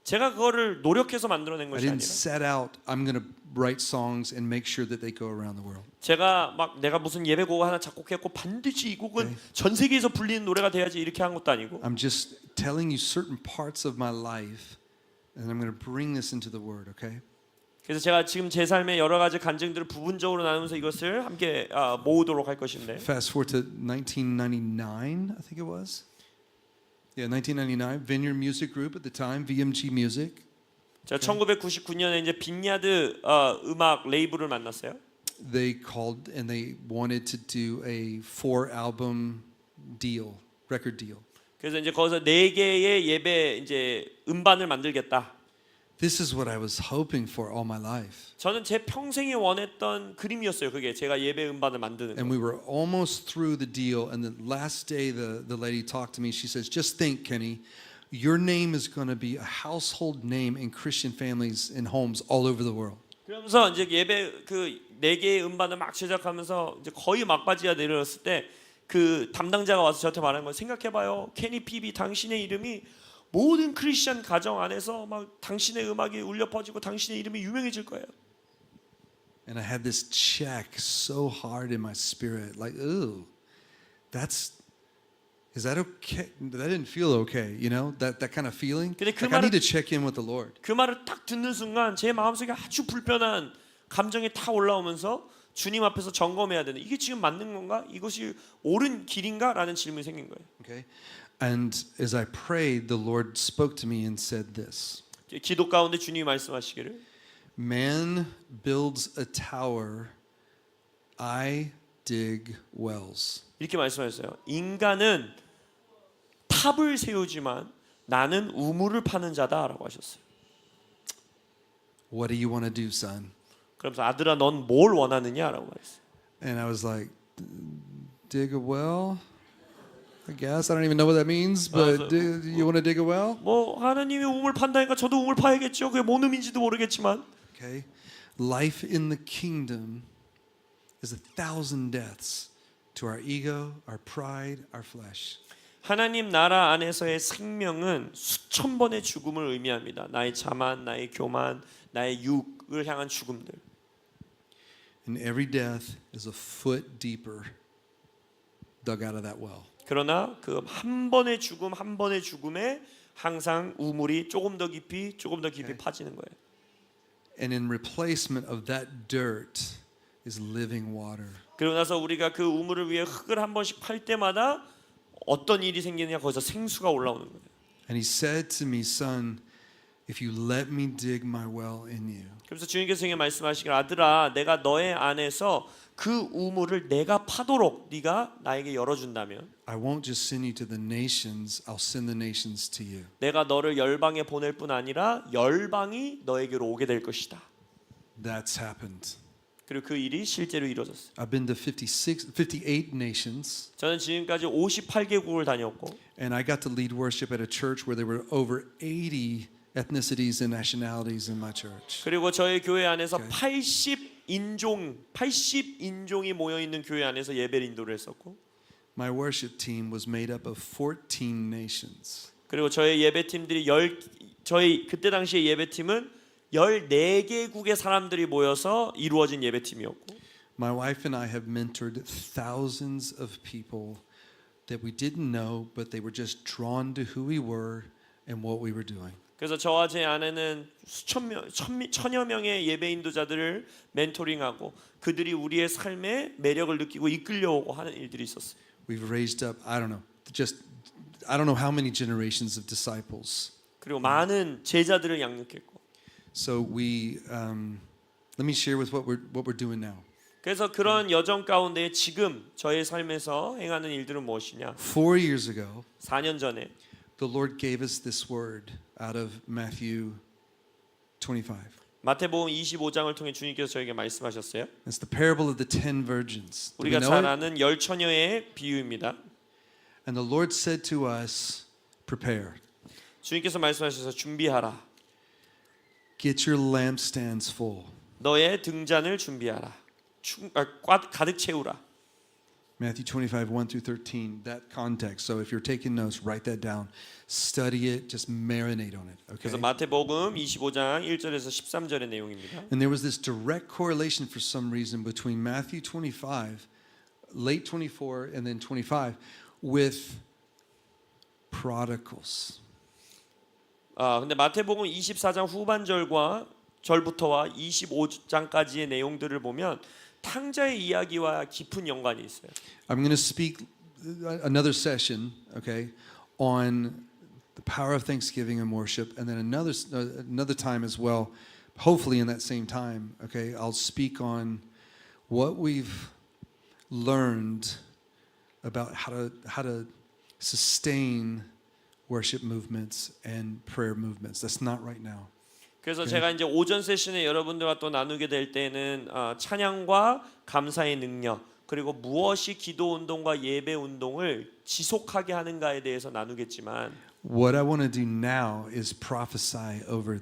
제가 그거를 노력해서 만들어낸 I 것이 didn't 아니라 set out, I'm going to write songs and make sure that they go around the world. 제가 막 내가 무슨 예배곡 하나 작곡했고 반드시 이 곡은 전 세계에서 불리는 노래가 돼야지 이렇게 한 것도 아니고 I'm just telling you certain parts of my life and I'm going to bring this into the word, okay? 그래서 제가 지금 제 삶의 여러 가지 간증들을 부분적으로 나누면서 이것을 함께 모으도록 할 것인데 Fast forward to 1999, I think it was. Yeah, 1999, Vineyard Music Group at the time, VMG Music. 제가 1999년에 이제 빈야드 음악 레이블을 만났어요. They called and they wanted to do a 4-album deal, record deal. 그래서 이제 거기서 4개의 예배 이제 음반을 만들겠다. This is what I was hoping for all my life. 저는 제 평생에 원했던 그림이었어요. 그게 제가 예배 음반을 만드는 And 거. we were almost through the deal. And the last day, the lady talked to me. She says, "Just think, Kenny, your name is going to be a household name in Christian families and homes all over the world." 그러면서 이제 예배 그 4개의 음반을 막 제작하면서 이제 거의 막바지가 내려왔을 때 그 담당자가 와서 저한테 말한 거 생각해봐요. 케니 피비 당신의 이름이 모든 크리스천 가정 안에서 막 당신의 음악이 울려 퍼지고 당신의 이름이 유명해질 거예요. And I had this check so hard in my spirit, like, ooh, is that okay? That didn't feel okay, you know, that kind of feeling. 근데 그 Like I need 말은 to check in with the Lord. 그 말을 딱 듣는 순간 제 마음속에 아주 불편한 감정이 탁 올라오면서 주님 앞에서 점검해야 되는 이게 지금 맞는 건가? 이것이 옳은 길인가? 라는 질문이 생긴 거예요. Okay? And as I prayed, the Lord spoke to me and said this. 기도 가운데 주님이 말씀하시기를 Man builds a tower, I dig wells. 이렇게 말씀하셨어요. 인간은 탑을 세우지만 나는 우물을 파는 자다라고 하셨어요. What do you want to do, son? 그러면서 아들아 넌 뭘 원하느냐라고 말했어요. And I was like, dig a well? I guess. I don't even know what that means, but you want to dig a well? 뭐 하나님이 우물 판다니까 저도 우물 파야겠죠. 그게 뭔 의미인지도 모르겠지만 Okay. Life in the kingdom is 1,000 deaths to our ego, our pride, our flesh. 하나님 나라 안에서의 생명은 수천 번의 죽음을 의미합니다. 나의 자만, 나의 교만, 나의 육을 향한 죽음들. And every death is a foot deeper dug out of that well. 그러나 그 한 번의 죽음 한 번의 죽음에 항상 우물이 조금 더 깊이 파지는 거예요. And in replacement of that dirt is living water. 그러고 나서 우리가 그 우물을 위해 흙을 한 번씩 팔 때마다 어떤 일이 생기느냐 거기서 생수가 올라오는 거예요. And he said to me, son, if you let me dig my well in you, 그래서 주님께서 에게 말씀하시길 아들아 내가 너의 안에서 그 우물을 내가 파도록 네가 나에게 열어준다면 I won't just send you to the nations, I'll send the nations to you. 내가 너를 열방에 보낼 뿐 아니라 열방이 너에게로 오게 될 것이다. That's happened. 그리고 그 일이 실제로 이루어졌어요. I've been to 58 nations, 저는 지금까지 58개국을 다녔고 and I got to lead worship at a church where there were over 80 ethnicities and nationalities in my church. 그리고 저희 교회 안에서 Okay. 80인종이 모여 있는 교회 안에서 예배를 인도를 했었고 My worship team was made up of 14 nations. 그리고 저희 예배팀들이 저희 그때 당시에 예배팀은 14개국의 사람들이 모여서 이루어진 예배팀이었고 My wife and I have mentored thousands of people that we didn't know, but they were just drawn to who we were and what we were doing. 그래서 저와 제 아내는 천여 명의 예배 인도자들을 멘토링하고 그들이 우리의 삶의 매력을 느끼고 이끌려오고 하는 일들이 있었어요. We've raised up, I don't know how many generations of disciples. 그리고 많은 제자들을 양육했고 So let me share with what we're doing now. 그래서 그런 여정 가운데 지금 저의 삶에서 행하는 일들은 무엇이냐? 4 years ago, 4년 전에 the Lord gave us this word out of Matthew 25. 마태복음 25장을 통해 주님께서 저에게 말씀하셨어요. It's the parable of the 10 virgins. Do we 우리가 know 잘 it? 아는 열 처녀의 비유입니다. And the Lord said to us, prepare. 주님께서 말씀하셔서 준비하라. Get your lampstands full. 너의 등잔을 준비하라. 가득 채우라. Matthew 25, 1 through 13, that context. So if you're taking notes, write that down. Study it, just marinate on it. Okay? 그래서 마태복음 25장 1절에서 13절의 내용입니다. And there was this direct correlation for some reason between Matthew 25, late 24, and then 25, with prodigals. 근데 마태복음 24장 후반절과 절부터와 25장까지의 내용들을 보면 탕자의 이야기와 깊은 연관이 있어요. I'm going to speak another session, okay, on the power of thanksgiving and worship, and then another time as well, hopefully in that same time, okay, I'll speak on what we've learned about how to sustain worship movements and prayer movements. That's not right now. 그래서 제가 이제 오전 세션에 여러분들과 또 나누게 될 때는 찬양과 감사의 능력 그리고 무엇이 기도 운동과 예배 운동을 지속하게 하는가에 대해서 나누겠지만 What I want to do now is prophesy over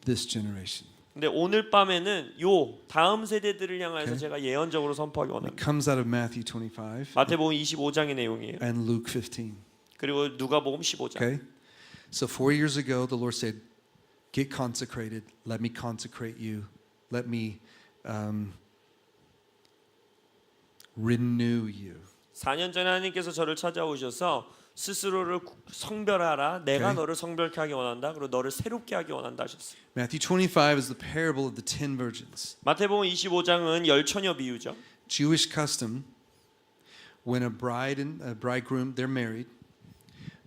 this generation. 근데 오늘 밤에는 요 다음 세대들을 향해서 Okay. 제가 예언적으로 선포하기 It 원합니다. comes out of Matthew 25 마태복음 25장의 내용이에요. and Luke 15. 그리고 누가복음 15장. Okay? So 4 years ago, the Lord said, get consecrated. Let me consecrate you. Let me renew you. 4년 전에 하나님께서 저를 찾아오셔서 스스로를 성별하라. 내가 Okay. 너를 성별케 하기 원한다. 그리고 너를 새롭게 하기 원한다 하셨어요. Matthew 25 is the parable of the 10 virgins. 마태복음 25장은 열 처녀 비유죠. Jewish custom, when a bride and a bridegroom, they're married,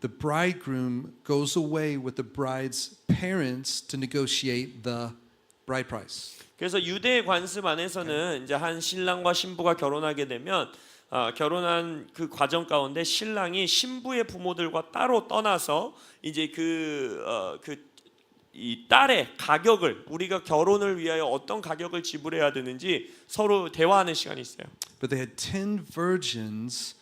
the bridegroom goes away with the bride's parents to negotiate the bride price. 그래서 유대의 관습 안에서는 이제 한 신랑과 신부가 결혼하게 되면 결혼한 그 과정 가운데 신랑이 신부의 부모들과 따로 떠나서 이제 이 딸의 가격을 우리가 결혼을 위하여 어떤 가격을 지불해야 되는지 서로 대화하는 시간이 있어요. But they had 10 virgins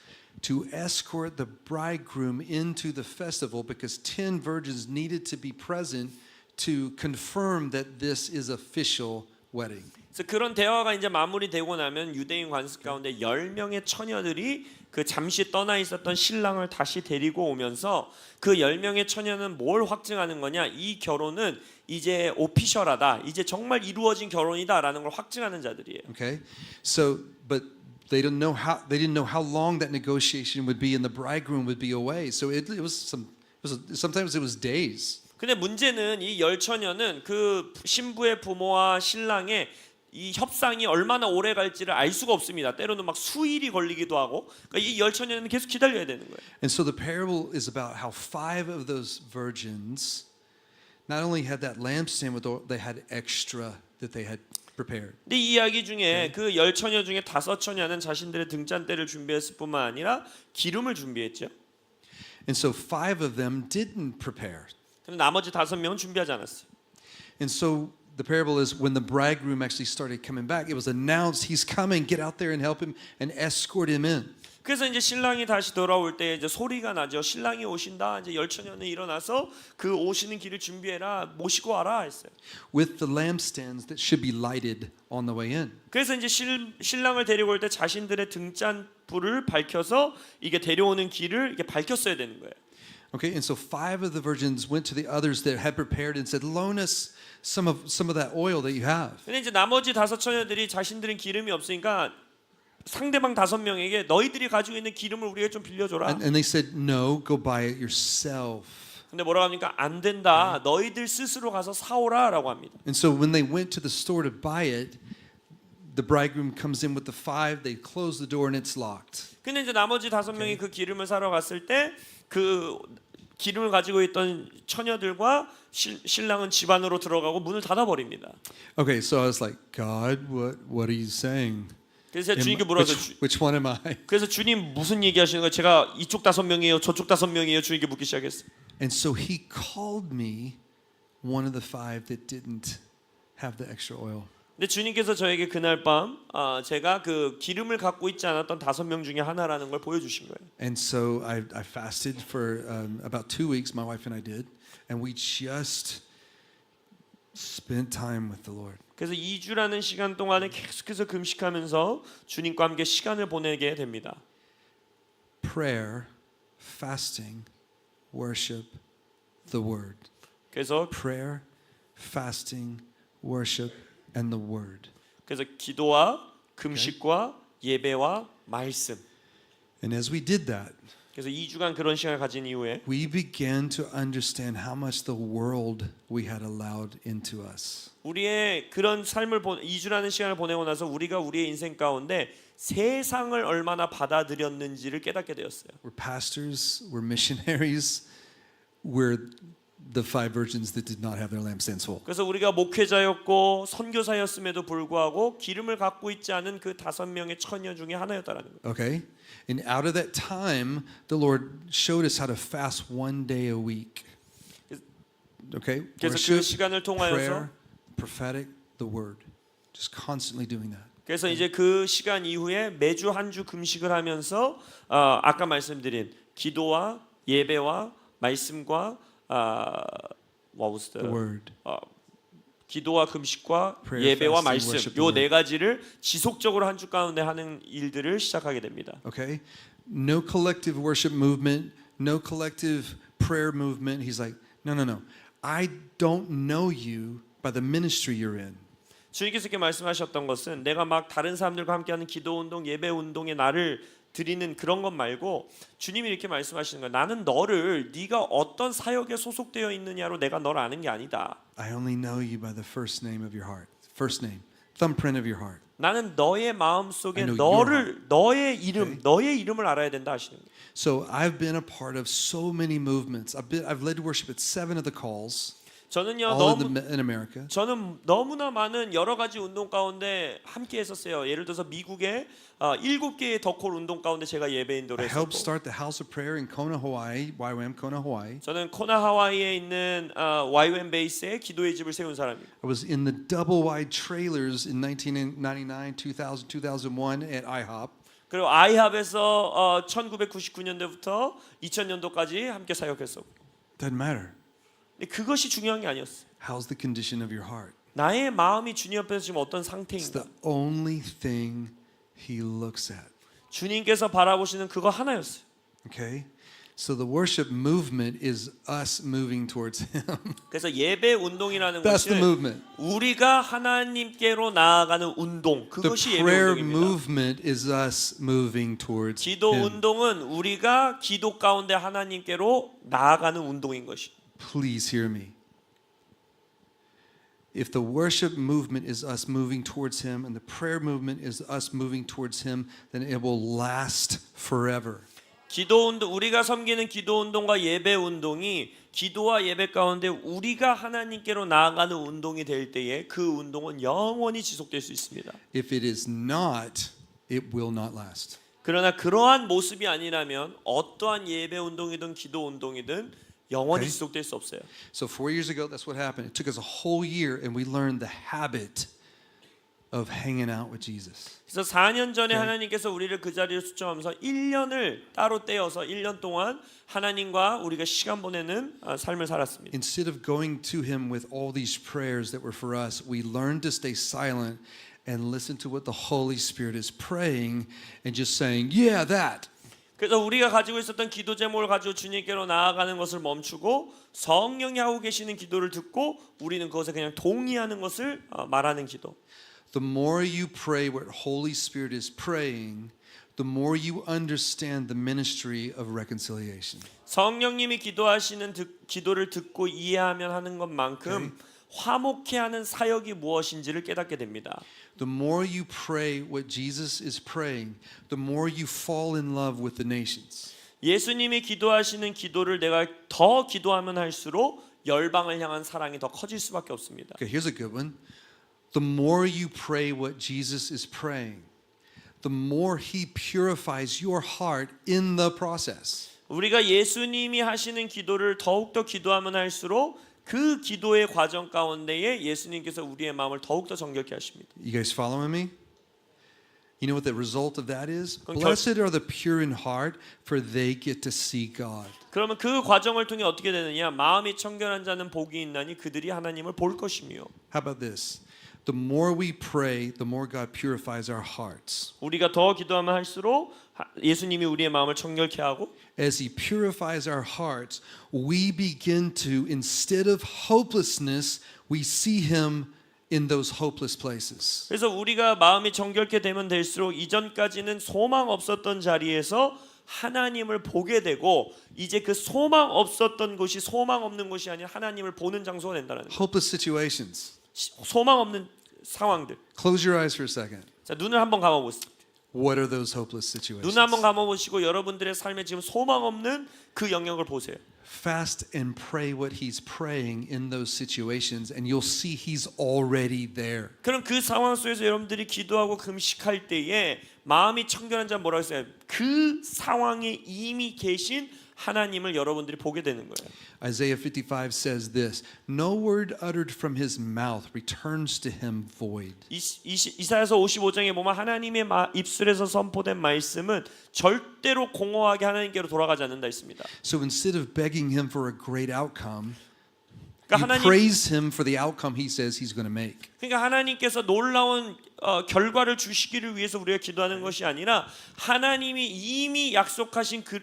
to escort the bridegroom into the festival because 10 virgins needed to be present to confirm that this is official wedding. 그래서 그런 대화가 이제 마무리되고 나면 유대인 관습 가운데 10명의 처녀들이 그 잠시 떠나 있었던 신랑을 다시 데리고 오면서 그 10명의 처녀는 뭘 확증하는 거냐? 이 결혼은 이제 오피셜하다. 이제 정말 이루어진 결혼이다라는 걸 확증하는 자들이에요. Okay? So, but they didn't know how long that negotiation would be and the bridegroom would be away. So sometimes it was days. 근데 문제는 이 열 처녀는 그 신부의 부모와 신랑의 이 협상이 얼마나 오래 갈지를 알 수가 없습니다. 때로는 막 수일이 걸리기도 하고, 그러니까 이 열 처녀는 계속 기다려야 되는 거예요. And so the parable is about how 5 of those virgins not only had that lampstand with oil, they had extra that they had prepared. 근데 이 이야기 중에 그 열 처녀 중에 5 처녀는 자신들의 등잔대를 준비했을 뿐만 아니라 기름을 준비했죠. And so 5 of them didn't prepare. 근데 나머지 5명은 준비하지 않았어요. And so the parable is when the bridegroom actually started coming back, it was announced he's coming, get out there and help him and escort him in. 그래서 이제 신랑이 다시 돌아올 때 이제 소리가 나죠. 신랑이 오신다. 이제 열 처녀는 일어나서 그 오시는 길을 준비해라. 모시고 와라 했어요. With the lampstands that should be lighted on the way in. 그래서 이제 신랑을 데리고 올 때 자신들의 등잔 불을 밝혀서 이게 데려오는 길을 이렇게 밝혔어야 되는 거예요. Okay, and so 5 of the virgins went to the others that had prepared and said, "Loan us some of that oil that you have." 근데 이제 나머지 5 처녀들이 자신들은 기름이 없으니까 상대방 5명에게 너희들이 가지고 있는 기름을 우리가 좀 빌려줘라. And they said, "No, go buy it yourself." 근데 뭐라고 합니까? 안 된다. 너희들 스스로 가서 사오라라고 합니다. And so when they went to the store to buy it, the bridegroom comes in with the 5, they close the door and it's locked. 근데 이제 나머지 5명이 그 기름을 사러 갔을 때 그 기름을 가지고 있던 처녀들과 신랑은 집 안으로 들어가고 문을 닫아 버립니다. Okay, so I was like, "God, what are you saying? 그래서 제가 주님께 물어서 Which one am I?" 그래서 주님 무슨 얘기하시는 거예요? 제가 이쪽 5명이에요, 저쪽 5명이에요. 주님께 묻기 시작했어요. And so he called me one of the 5 that didn't have the extra oil. 근데 주님께서 저에게 그날 밤 제가 그 기름을 갖고 있지 않았던 5명 중에 하나라는 걸 보여주신 거예요. And so I fasted for about 2 weeks, my wife and I did, and we just spent time with the Lord. 그래서 2주라는 시간 동안에 계속해서 금식하면서 주님과 함께 시간을 보내게 됩니다. Prayer, fasting, worship, the word. 그래서 Prayer, fasting, worship, and the word. 그래서 기도와 금식과 예배와 말씀. And as we did that, 그래서 2주간 그런 시간을 가진 이후에 we began to understand how much the world we had allowed into us. 우리의 그런 삶을 2주라는 시간을 보내고 나서 우리가 우리의 인생 가운데 세상을 얼마나 받아들였는지를 깨닫게 되었어요. We're pastors, we're missionaries, we're the 5 virgins that did not have their lampstands full. 그래서 우리가 목회자였고 선교사였음에도 불구하고 기름을 갖고 있지 않은 그 5명의 처녀 중에 하나였다라는 거예요. Okay? And out of that time, the Lord showed us how to fast 1 day a week. Okay? 그래서 그 시간을 통하여서 prayer, prophetic, the word. Just constantly doing that. 그래서 이제 그 시간 이후에 매주 한 주 금식을 하면서 아까 말씀드린 기도와 예배와 말씀과 what was the The word. 기도와 금식과 Prayer, 예배와 fasting, 말씀 worship, 요 the 네 가지를 지속적으로 한 주 가운데 하는 일들을 시작하게 됩니다. Okay? No collective worship movement, no collective prayer movement. He's like, no. I don't know you by the ministry you're in. 주님께서 이렇게 말씀하셨던 것은 내가 막 다른 사람들과 함께하는 기도 운동, 예배 운동에 나를 드리는 그런 것 말고 주님이 이렇게 말씀하시는 거예요. 나는 너를 네가 어떤 사역에 소속되어 있느냐로 내가 너를 아는 게 아니다. I only know you by the first name of your heart. First name, thumbprint of your heart. 나는 너의 마음 속에 I know your 너를 너의 이름, Okay. 너의 이름을 알아야 된다 하시는 거예요. So I've been a part of so many movements. I've led worship at 7 of the calls, 저는요 all 너무 in America. 저는 너무나 많은 여러 가지 운동 가운데 함께 했었어요. 예를 들어서 미국의 7개의 더콜 운동 가운데 제가 예배 인도를 I helped 했었고 start the House of Prayer in Kona, Hawaii, YWAM Kona, Hawaii. 저는 코나 하와이에 있는 YWAM 베이스에 기도의 집을 세운 사람입니다. I was in the double wide trailers in 1999, 2000, 2001 at IHOP. 그리고 아이합에서 1999년도부터 2000년도까지 함께 사역했었고 Doesn't matter. 근데 그것이 중요한 게 아니었어요. How's the condition of your heart? 나의 마음이 주님 앞에서 지금 어떤 It's 상태인가? the only thing he looks at. 주님께서 바라보시는 그거 하나였어요. Okay? So the worship movement is us moving towards him. 그래서 예배 운동이라는 That's the 것은 movement. 우리가 하나님께로 나아가는 운동, The 그것이 예배 prayer 운동입니다. movement is us moving towards 기도 him. 운동은 우리가 기도 가운데 하나님께로 나아가는 운동인 것이. Please hear me. If the worship movement is us moving towards him and the prayer movement is us moving towards him, then it will last forever. 기도 운동, 우리가 섬기는 기도 운동과 예배 운동이 기도와 예배 가운데 우리가 하나님께로 나아가는 운동이 될 때에 그 운동은 영원히 지속될 수 있습니다. If it is not, it will not last. 그러나 그러한 모습이 아니라면 어떠한 예배 운동이든 기도 운동이든 영원히 Okay. 지속될 수 없어요. So 4 years ago, that's what happened. It took us a whole year and we learned the habit of hanging out with Jesus. 그래서 4년 전에 Okay. 하나님께서 우리를 그 자리에 수정하면서 1년을 따로 떼어서 1년 동안 하나님과 우리가 시간 보내는 삶을 살았습니다. Instead of going to him with all these prayers that were for us, we learned to stay silent and listen to what the Holy Spirit is praying and just saying, yeah, that. 그래서 우리가 가지고 있었던 기도 제목을 가지고 주님께로 나아가는 것을 멈추고 성령이 하고 계시는 기도를 듣고 우리는 그것에 그냥 동의하는 것을 말하는 기도. The more you pray what Holy Spirit is praying, the more you understand the ministry of reconciliation. 성령님이 기도하시는 기도를 듣고 이해하면 하는 것만큼 화목케 하는 사역이 무엇인지를 깨닫게 됩니다. The more you pray what Jesus is praying, the more you fall in love with the nations. 예수님이 기도하시는 기도를 내가 더 기도하면 할수록 열방을 향한 사랑이 더 커질 수밖에 없습니다. Okay, here's a good one. The more you pray what Jesus is praying, the more he purifies your heart in the process. 우리가 예수님이 하시는 기도를 더욱더 기도하면 할수록 그 기도의 과정 가운데에 예수님께서 우리의 마음을 더욱더 정결케 하십니다. You guys following me? You know what the result of that is? 그럼 Blessed are the pure in heart, for they get to see God. 그러면 그 과정을 통해 어떻게 되느냐? 마음이 청결한 자는 복이 있나니 그들이 하나님을 볼 것이며. How about this? The more we pray, the more God purifies our hearts. 우리가 더 기도하면 할수록 예수님이 우리의 마음을 청결케 하고 As he purifies our hearts, we begin to, instead of hopelessness, we see him in those hopeless places. 그래서 우리가 마음이 정결케 되면 될수록 이전까지는 소망 없었던 자리에서 하나님을 보게 되고 이제 그 소망 없었던 곳이 소망 없는 곳이 아니라 하나님을 보는 장소가 된다는 거예요. Hopeless situations. 소망 없는 상황들. Close your eyes for a second. 자, 눈을 한번 감아 보세요. What are those hopeless situations? 눈을 한번 감아 보시고 여러분들의 삶에 지금 소망 없는 그 영역을 보세요. Fast and pray what he's praying in those situations, and you'll see he's already there. 그럼 그 상황 속에서 여러분들이 기도하고 금식할 때에 마음이 청결한 자 뭐라고 했어요? 그 상황에 이미 계신 하나님을 여러분들이 보게 되는 거예요. Isaiah 55 says this, no word uttered from his mouth returns to him void. 이사야서 55장에 보면 하나님의 입술에서 선포된 말씀은 절대로 공허하게 하나님께로 돌아가지 않는다 있습니다. So instead of begging him for a great outcome, 그러니까 you praise him for the outcome he says he's going to make. 그러니까 하나님께서 놀라운 결과를 주시기를 위해서 우리가 기도하는 것이 아니라 하나님이 이미 약속하신 그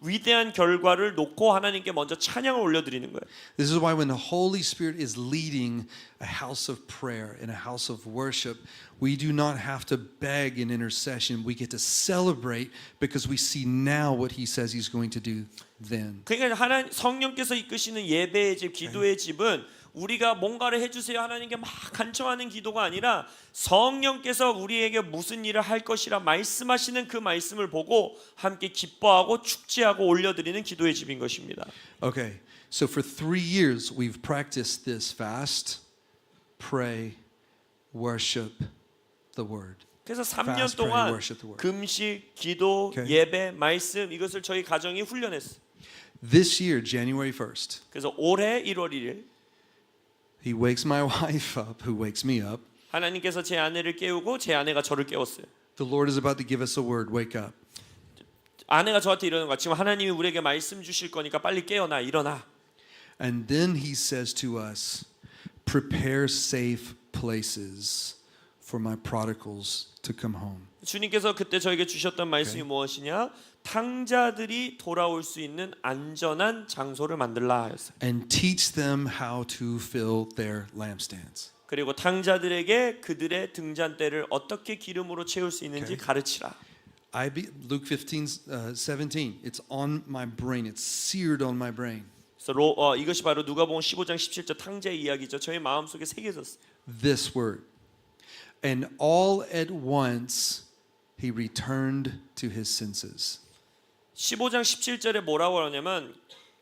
위대한 결과를 놓고 하나님께 먼저 찬양을 올려드리는 거예요. This is why when the Holy Spirit is leading a house of prayer and a house of worship, we do not have to beg in intercession. We get to celebrate because we see now what He says He's going to do then. 그러니까 성령께서 이끄시는 예배의 집, 기도의 집은 우리가 뭔가를 해주세요 하나님께 막 간청하는 기도가 아니라 성령께서 우리에게 무슨 일을 할 것이라 말씀하시는 그 말씀을 보고 함께 기뻐하고 축제하고 올려드리는 기도의 집인 것입니다. Okay, so for 3 years we've practiced this fast, pray, worship the Word. 그래서 3년 Fast, pray, 동안 worship the Word. 금식, 기도, Okay. 예배, 말씀 이것을 저희 가정이 훈련했어요. This year, January 1st, 그래서 올해 1월 1일 He wakes my wife up, who wakes me up. 하나님께서 제 아내를 깨우고 제 아내가 저를 깨웠어요. The Lord is about to give us a word, wake up. 아내가 저한테 이러는 거야. 지금 하나님이 우리에게 말씀 주실 거니까 빨리 깨어나, 일어나. And then He says to us, prepare safe places for my prodigals to come home. 주님께서 그때 저에게 주셨던 말씀이 무엇이냐? 탕자들이 돌아올 수 있는 안전한 장소를 만들라 하였어요. And teach them how to fill their lampstands. 그리고 탕자들에게 그들의 등잔대를 어떻게 기름으로 채울 수 있는지 가르치라. Luke 17, it's on my brain. It's seared on my brain. 그래서 이것이 바로 누가복음 15장 17절 탕자의 이야기죠. 저희 마음속에 새겨졌어요. This word. And all at once he returned to his senses. 15장 17절에 뭐라고 하냐면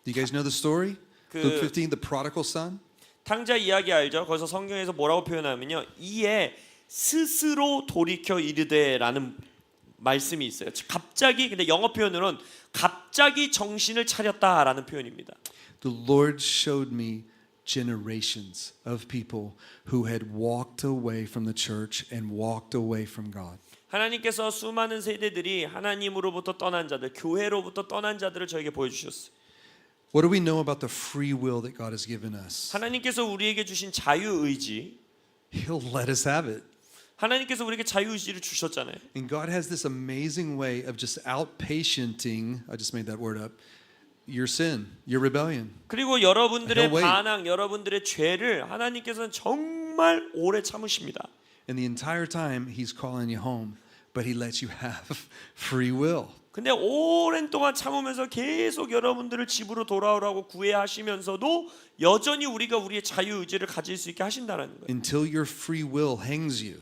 Do you guys know the story? 그- Luke 15, the prodigal son. 탕자 이야기 알죠? 거기서 성경에서 뭐라고 표현하면요. 이에 스스로 돌이켜 이르되라는 말씀이 있어요. 갑자기 근데 영어 표현으로는 갑자기 정신을 차렸다라는 표현입니다. The Lord showed me generations of people who had walked away from the church and walked away from God. 하나님께서 수많은 세대들이 하나님으로부터 떠난 자들, 교회로부터 떠난 자들을 저에게 보여주셨어요. What do we know about the free will that God has given us? 하나님께서 우리에게 주신 자유의지, He'll let us have it. 하나님께서 우리에게 자유의지를 주셨잖아요. And God has this amazing way of just outpatienting, I just made that word up, your sin, your rebellion. 그리고 여러분들의 He'll wait. 반항, 여러분들의 죄를 하나님께서는 정말 오래 참으십니다. And the entire time He's calling you home, but He lets you have free will. 근데 오랜 동안 참으면서 계속 여러분들을 집으로 돌아오라고 구애하시면서도 여전히 우리가 우리의 자유의지를 가질 수 있게 하신다는 거예요. Until your free will hangs you.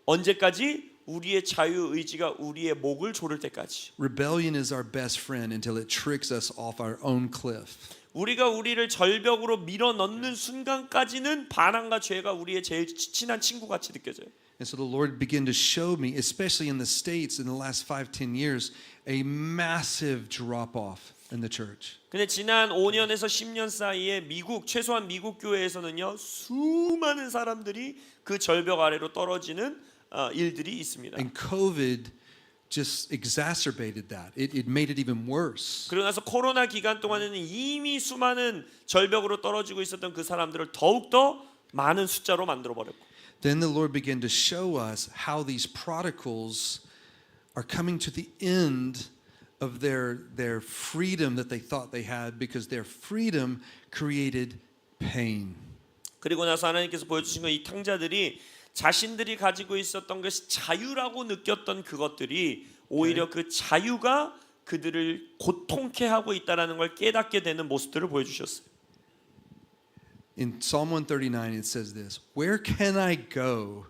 언제까지? 우리의 자유의지가 우리의 목을 조를 때까지. Rebellion is our best friend until it tricks us off our own cliff. 우리가 우리를 절벽으로 밀어넣는 순간까지는 반항과 죄가 우리의 제일 친한 친구같이 느껴져요. And so the Lord began to show me, especially in the States in the last 5-10 years, a massive drop off in the church. 근데 지난 5년에서 10년 사이에 최소한 미국 교회에서는요 수많은 사람들이 그 절벽 아래로 떨어지는 일들이 있습니다. And COVID just exacerbated that. It made it even worse. 그러고 나서 코로나 기간 동안에는 이미 수많은 절벽으로 떨어지고 있었던 그 사람들을 더욱더 많은 숫자로 만들어 버렸고. Then the Lord began to show us how these prodigals are coming to the end of their freedom that they thought they had because their freedom created pain. 그리고 나서 하나님께서 보여주신 건 이 탕자들이 자신들이 가지고 있었던 것이 자유라고 느꼈던 그것들이 오히려 그 자유가 그들을 고통케 하고 있다라는 걸 깨닫게 되는 모습들을 보여주셨어요. In Psalm 139 it says this, "Where can I go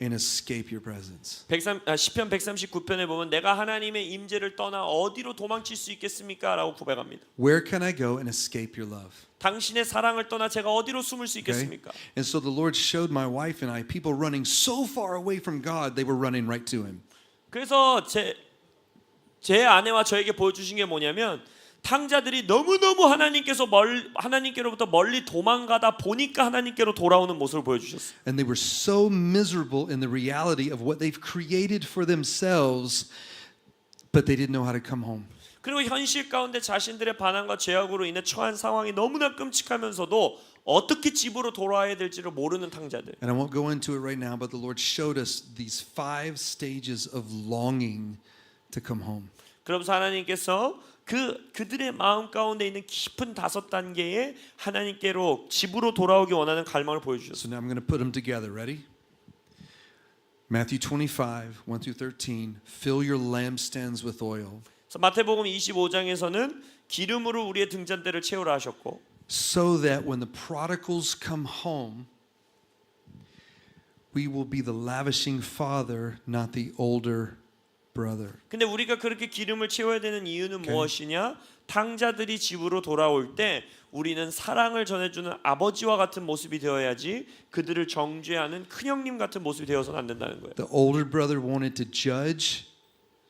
and escape your presence?" 시편 139편에 보면 내가 하나님의 임재를 떠나 어디로 도망칠 수 있겠습니까? 라고 고백합니다. Where can I go and escape your love? 당신의 사랑을 떠나 제가 어디로 숨을 수 Okay? 있겠습니까? And so the Lord showed my wife and I people running so far away from God, they were running right to him. 그래서 제 아내와 저에게 보여주신 게 뭐냐면 탕자들이 너무너무 하나님께로부터 멀리 도망가다 보니까 하나님께로 돌아오는 모습을 보여주셨어요. And they were so miserable in the reality of what they've created for themselves, but they didn't know how to come home. 그리고 현실 가운데 자신들의 반항과 죄악으로 인해 처한 상황이 너무나 끔찍하면서도 어떻게 집으로 돌아와야 될지를 모르는 탕자들. And I won't go into it right now, but the Lord showed us these 5 stages of longing to come home. 그러면서 하나님께서 그들의 마음 가운데 있는 깊은 5단계의 하나님께로 집으로 돌아오기 원하는 갈망을 보여주셨어요. So now I'm going to put them together. Ready? Matthew 25, 1 through 13. Fill your lampstands with oil, 그래서 마태복음 25장에서는 기름으로 우리의 등잔대를 채우라 하셨고, so that when the prodigals come home, we will be the lavishing father, not the older brother. 근데 우리가 그렇게 기름을 채워야 되는 이유는 무엇이냐? 탕자들이 집으로 돌아올 때 우리는 사랑을 전해주는 아버지와 같은 모습이 되어야지 그들을 정죄하는 큰형님 같은 모습이 되어서는 안 된다는 거예요. The older brother wanted to judge,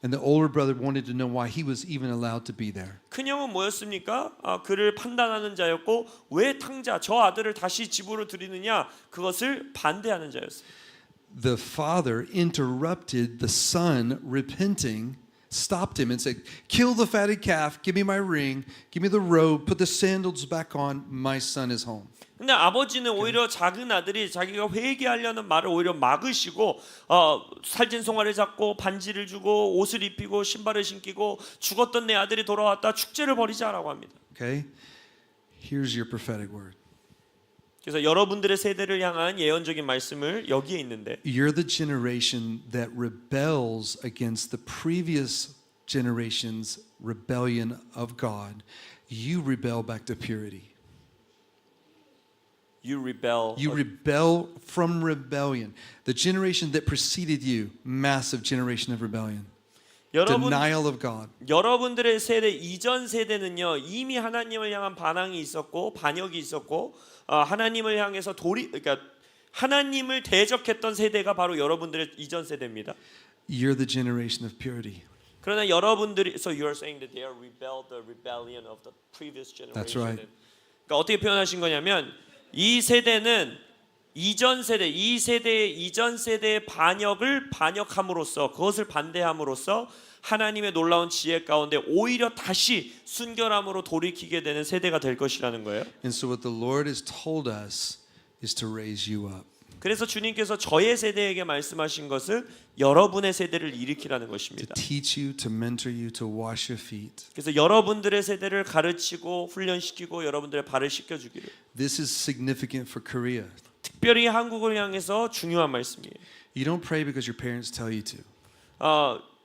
and the older brother wanted to know why he was even allowed to be there. 큰형은 뭐였습니까? 그를 판단하는 자였고, 왜 탕자 저 아들을 다시 집으로 들이느냐, 그것을 반대하는 자였어요. The father interrupted the son repenting, stopped him and said, kill the fatted calf, give me my ring, give me the robe, put the sandals back on, my son is home. 근데 아버지는 오히려 작은 아들이 자기가 회개하려는 말을 오히려 막으시고 살찐 송아를 잡고 반지를 주고 옷을 입히고 신발을 신기고 죽었던 내 아들이 돌아왔다, 축제를 벌이자라고 합니다. Okay? Here's your prophetic word. 그래서 여러분들의 세대를 향한 예언적인 말씀을 여기에 있는데, You're the generation that rebels against the previous generation's rebellion of God. You rebel back to purity. You rebel. You rebel from rebellion. The generation that preceded you, massive generation of rebellion. Denial of God. 여러분들의 세대, 이전 세대는요 이미 하나님을 향한 반항이 있었고 반역이 있었고 하나님을 향해서 그러니까 하나님을 대적했던 세대가 바로 여러분들의 이전 세대입니다. You're the generation of purity. 그러나 여러분들이 so you're saying that they are rebelled the rebellion of the previous generation. That's right. 그러니까 어떻게 표현하신 거냐면 이 세대는 이전 세대, 이 세대의 이전 세대의 반역을 반역함으로써 그것을 반대함으로써 하나님의 놀라운 지혜 가운데 오히려 다시 순결함으로 돌이키게 되는 세대가 될 것이라는 거예요. And so what the Lord has told us is to raise you up. 그래서 주님께서 저의 세대에게 말씀하신 것은 여러분의 세대를 일으키라는 To 것입니다. teach you, to mentor you, to wash your feet. 그래서 여러분들의 세대를 가르치고 훈련시키고 여러분들의 발을 씻겨주기를. This is significant for Korea. 특별히 한국을 향해서 중요한 말씀이에요. You don't pray because your parents tell you to.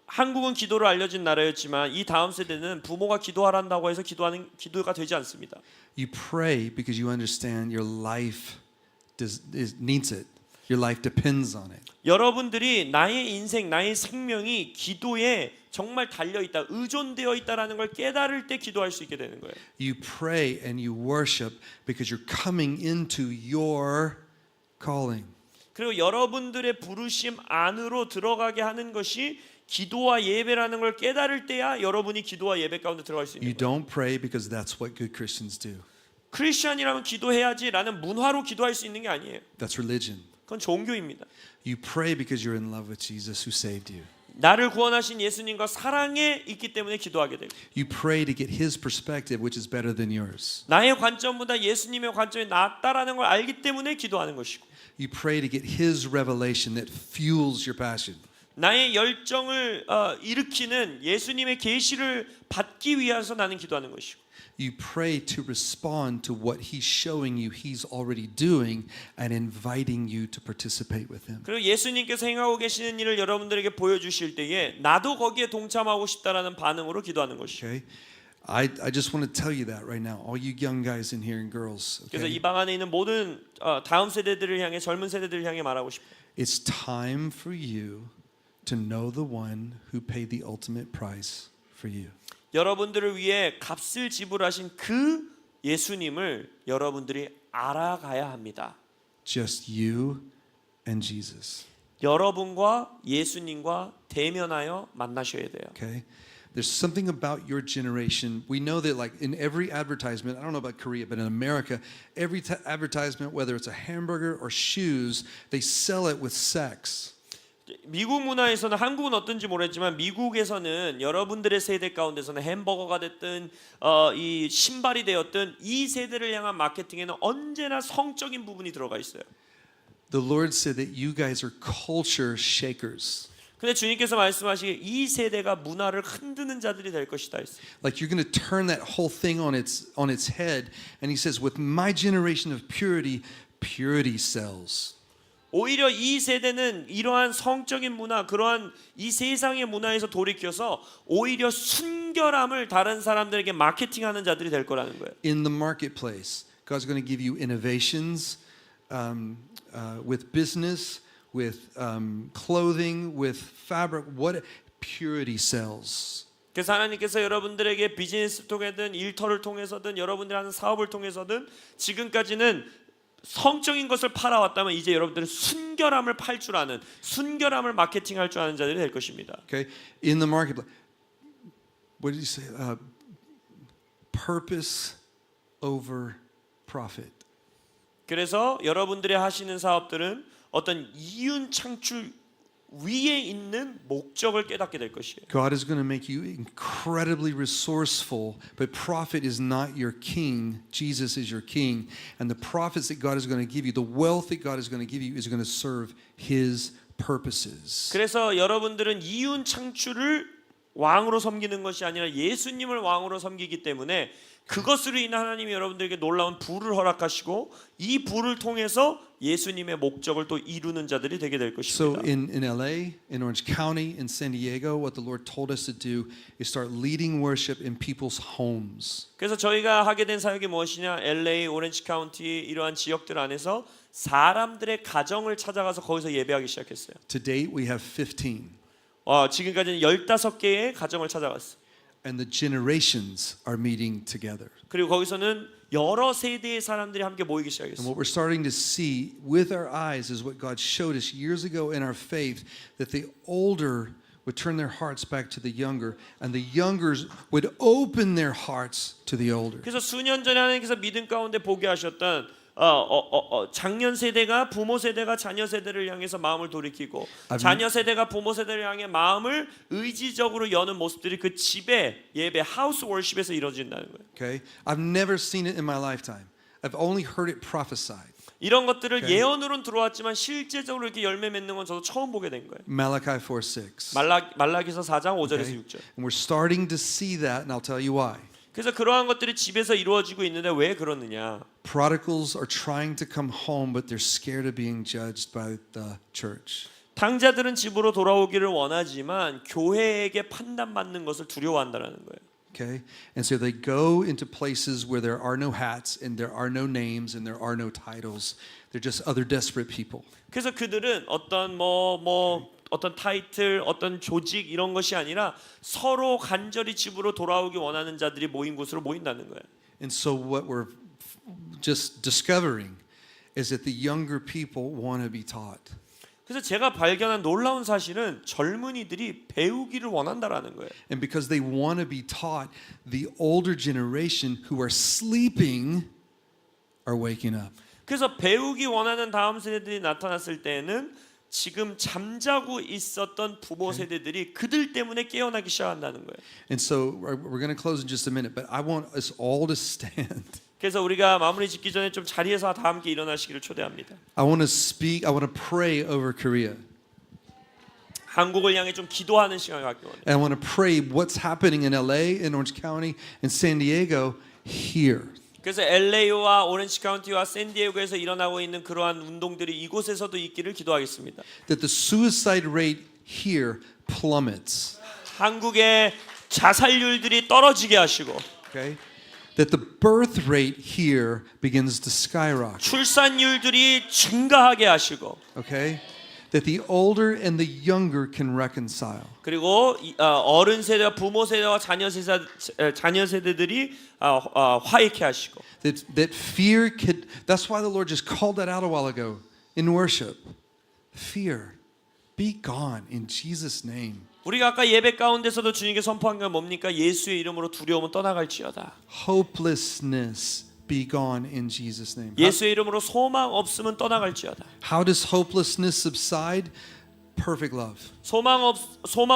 한국은 기도를 알려진 나라였지만 이 다음 세대는 부모가 기도하란다고 해서 기도가 되지 않습니다. You pray because you understand your life needs it. Your life depends on it. 여러분들이 나의 인생, 나의 생명이 기도에 정말 달려 있다, 의존되어 있다라는 걸 깨달을 때 기도할 수 있게 되는 거예요. You pray and you worship because you're coming into your calling. 그리고 여러분들의 부르심 안으로 들어가게 하는 것이 기도와 예배라는 걸 깨달을 때야 여러분이 기도와 예배 가운데 들어갈 수 You 있는 거예요. don't pray because that's what good Christians do. 크리스천이라면 기도해야지라는 문화로 기도할 수 있는 게 아니에요. That's religion. 그건 종교입니다. You pray because you're in love with Jesus who saved you. 나를 구원하신 예수님과 사랑에 있기 때문에 기도하게 되고, You pray to get his perspective, which is better than yours. 나의 관점보다 예수님의 관점이 낫다라는 걸 알기 때문에 기도하는 것이고, You pray to get his revelation that fuels your passion. 나의 열정을 일으키는 예수님의 계시를 받기 위해서 나는 기도하는 것이고, You pray to respond to what he's showing you he's already doing and inviting you to participate with him. 그리고 예수님께서 행하고 계시는 일을 여러분들에게 보여주실 때에 나도 거기에 동참하고 싶다라는 반응으로 기도하는 것이죠. Okay? I just want to tell you that right now, all you young guys in here and girls. 그래서 Okay? 이 방 안에 있는 모든 다음 세대들을 향해, 젊은 세대들을 향해 말하고 싶어요. It's time for you to know the one who paid the ultimate price for you. 여러분들을 위해 값을 지불하신 그 예수님을 여러분들이 알아가야 합니다. Just you and Jesus. 여러분과 예수님과 대면하여 만나셔야 돼요. Okay? There's something about your generation. We know that like in every advertisement, I don't know about Korea, but in America, every advertisement, whether it's a hamburger or shoes, they sell it with sex. 미국 문화에서는 한국은 어떤지 모르겠지만 미국에서는 여러분들의 세대 가운데서는 햄버거가 됐든 이 신발이 되었든 이 세대를 향한 마케팅에는 언제나 성적인 부분이 들어가 있어요. The Lord said that you guys are culture shakers. 근데 주님께서 말씀하시기에 이 세대가 문화를 흔드는 자들이 될 것이다 했어요. Like you're going to turn that whole thing on its head. And he says, with my generation of purity, purity sells. 오히려 이 세대는 이러한 성적인 문화, 그러한 이 세상의 문화에서 돌이켜서 오히려 순결함을 다른 사람들에게 마케팅하는 자들이 될 거라는 거예요. In the marketplace, God's going to give you innovations with business, with clothing, with fabric. What purity sells. 그래서 하나님께서 여러분들에게 비즈니스 통해든 일터를 통해서든 여러분들이 하는 사업을 통해서든 지금까지는 성적인 것을 팔아왔다면 이제 여러분들은 순결함을 팔 줄 아는, 순결함을 마케팅할 줄 아는 자들이 될 것입니다. Okay, in the marketplace. What did you say? Purpose over profit. 그래서 여러분들이 하시는 사업들은 어떤 이윤 창출 위에 있는 목적을 깨닫게 될 것이에요. God is going to make you incredibly resourceful, but profit is not your king. Jesus is your king. And the profits that God is going to give you, the wealth that God is going to give you is going to serve his purposes. 그래서 여러분들은 이윤 창출을 왕으로 섬기는 것이 아니라 예수님을 왕으로 섬기기 때문에 그것으로 인한 하나님이 여러분들에게 놀라운 부를 허락하시고 이 부를 통해서 예수님의 목적을 또 이루는 자들이 되게 될 So 것입니다. in LA, in Orange County, in San Diego, what the Lord told us to do is start leading worship in people's homes. 그래서 저희가 하게 된 사역이 무엇이냐? LA, 오렌지 카운티 이러한 지역들 안에서 사람들의 가정을 찾아가서 거기서 예배하기 시작했어요. To date, we have 15. 지금까지는 15개의 가정을 찾아갔어요. And the generations are meeting together. 그리고 거기서는 여러 세대의 사람들이 함께 모이기 And 시작했어요. what we're starting to see with our eyes is what God showed us years ago in our faith, that the older would turn their hearts back to the younger, and the youngers would open their hearts to the older. 그래서 수년 전에 하나님께서 믿음 가운데 보게 하셨던 장년 세대가 부모 세대가 자녀 세대를 향해서 마음을 돌이키고 자녀 세대가 부모 세대를 향해 마음을 의지적으로 여는 모습들이 그 집에 예배 하우스 월십에서 이루어진다는 거예요. Okay? I've never seen it in my lifetime. I've only heard it prophesied. 이런 것들을 Okay. 예언으로는 들어왔지만 실제적으로 이렇게 열매 맺는 건 저도 처음 보게 된 거예요. Malachi 4:6. 말라기서 4장 5절에서 Okay? 6절. And we're starting to see that, and I'll tell you why. 그래서 그러한 것들이 집에서 이루어지고 있는데 왜 그러느냐? Prodigals are trying to come home, but they're scared of being judged by the church. 탕자들은 집으로 돌아오기를 원하지만 교회에게 판단받는 것을 두려워한다라는 거예요. Okay? And so they go into places where there are no hats and there are no names and there are no titles. They're just other desperate people. 그래서 그들은 어떤 어떤 타이틀, 어떤 조직 이런 것이 아니라 서로 간절히 집으로 돌아오기 원하는 자들이 모인 곳으로 모인다는 거예요. And so what we're just discovering is that the younger people want to be taught. 그래서 제가 발견한 놀라운 사실은 젊은이들이 배우기를 원한다라는 거예요. And because they want to be taught, the older generation who are sleeping are waking up. 그래서 배우기 원하는 다음 세대들이 나타났을 때에는 지금 잠자고 있었던 부모 세대들이 그들 때문에 깨어나기 시작한다는 거예요. And so we're going to close in just a minute, but I want us all to stand. 그래서 우리가 마무리 짓기 전에 좀 자리에서 다 함께 일어나시기를 초대합니다. I want to pray over Korea. 한국을 향해 좀 기도하는 시간을 갖기 원해요. And I want to pray what's happening in LA, in Orange County, in San Diego, here. 그래서 LA와 오렌지 카운티와 샌디에고에서 일어나고 있는 그러한 운동들이 이곳에서도 있기를 기도하겠습니다. That the suicide rate here plummets. 한국의 자살률들이 떨어지게 하시고 Okay? That the birth rate here begins to skyrocket. 출산율들이 증가하게 하시고 Okay? That the older and the younger can reconcile. 그리고 어른 세대와 부모 세대와 자녀 세대들이 화해케 하시고 That fear could, that's why the Lord just called that out a while ago in worship. Fear, be gone in Jesus' name. 우리가 아까 예배 가운데서도 주님께 선포한 게 뭡니까? 예수의 이름으로 두려움은 떠나갈지어다. Hopelessness, be gone in Jesus' name. 예수의 이름으로 소망 없음은 떠나갈지어다. How does hopelessness subside? perfect love. 소망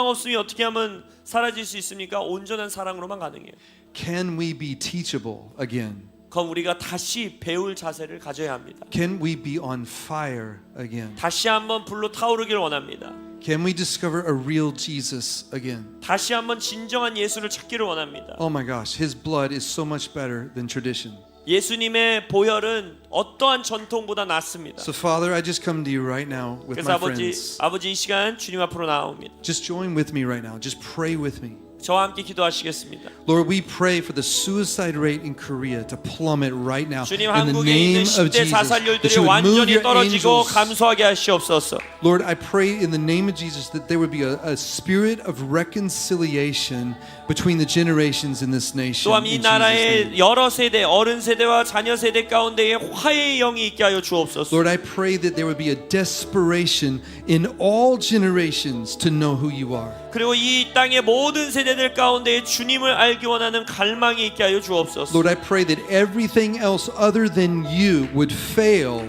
없음이 어떻게 하면 사라질 수 있습니까? 온전한 사랑으로만 가능해요. Can we be teachable again? 그럼 우리가 다시 배울 자세를 가져야 합니다. Can we be on fire again? 다시 한번 불로 타오르길 원합니다. Can we discover a real Jesus again? 다시 한번 진정한 예수를 찾기를 원합니다. Oh my gosh, his blood is so much better than tradition. 예수님의 보혈은 어떠한 전통보다 낫습니다. So Father, I just come to you right now with 그래서 my friends. 아버지 이 시간 주님 앞으로 나옵니다. Just join with me right now. Just pray with me. 저와 함께 기도하시겠습니다. Lord, we pray for the suicide rate in Korea to plummet right now 주님 in the 한국에 name 있는 of 10대 Jesus. That 자살률들이 you would move 완전히 your 떨어지고 angels. 감소하게 하시옵소서. Lord, I pray in the name of Jesus that there would be a spirit of reconciliation between the generations in this nation. 또한 이 In Jesus' name. 나라의 여러 세대, 어른 세대와 자녀 세대 가운데에 화해의 영이 있게 하여 주옵소서. Lord, I pray that there would be a desperation in all generations to know who you are. 그리고 이 땅의 모든 세대들 가운데에 주님을 알기 원하는 갈망이 있게 하여 주옵소서. Lord, I pray that everything else other than you would fail.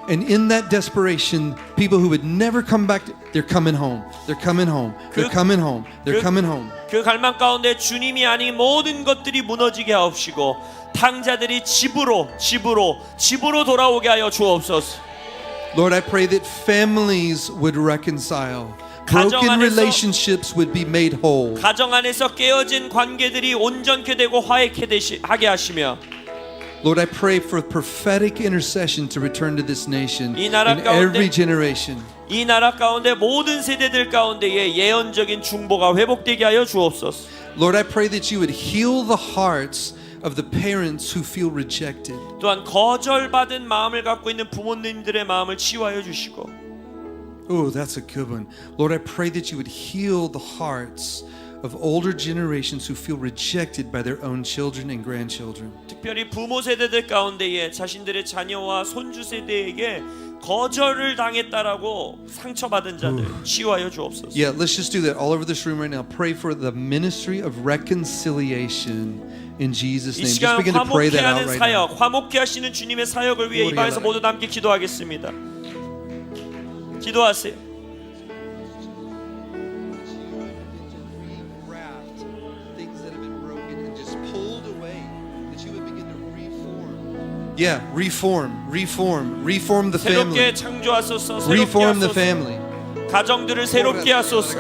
And in that desperation, people who would never come back, they're coming home. They're coming home. They're coming home. They're coming home. 그 갈망 가운데 주님이 아닌 모든 것들이 무너지게 하옵시고 탕자들이 집으로 돌아오게 하여 주옵소서. Lord, I pray that families would reconcile. 가정 Broken 안에서- relationships would be made whole. 가정 안에서 깨어진 관계들이 온전케 되고 화해케 하게 하시며 Lord, I pray for prophetic intercession to return to this nation 이 in 나라 가운데- every generation. 이 나라 가운데 모든 세대들 가운데에 예언적인 중보가 회복되게 하여 주옵소서. Lord, I pray that you would heal the hearts of the parents who feel rejected. 또한 거절받은 마음을 갖고 있는 부모님들의 마음을 치유하여 주시고 Oh, that's a good one. Lord, I pray that you would heal the hearts of older generations who feel rejected by their own children and grandchildren. 특별히 부모 세대들 가운데에 자신들의 자녀와 손주 세대에게 거절을 당했다라고 상처받은 자들 치유하여 주옵소서. Yeah, let's just do that all over this room right now. Pray for the ministry of reconciliation in Jesus' 이 name. Just 시간 begin to pray 화목케 that out 하는 right now. 사역, 화목케 하시는 주님의 사역을 위해 이 방에서 모두 함께 기도하겠습니다. 기도하세요. Regraft things that have been broken and just pulled away, that you would begin to reform. Yeah, reform the 새롭게 family. 창조하소서. 새롭게 Reform the 하소서. family. 가정들을 새롭게 하소서.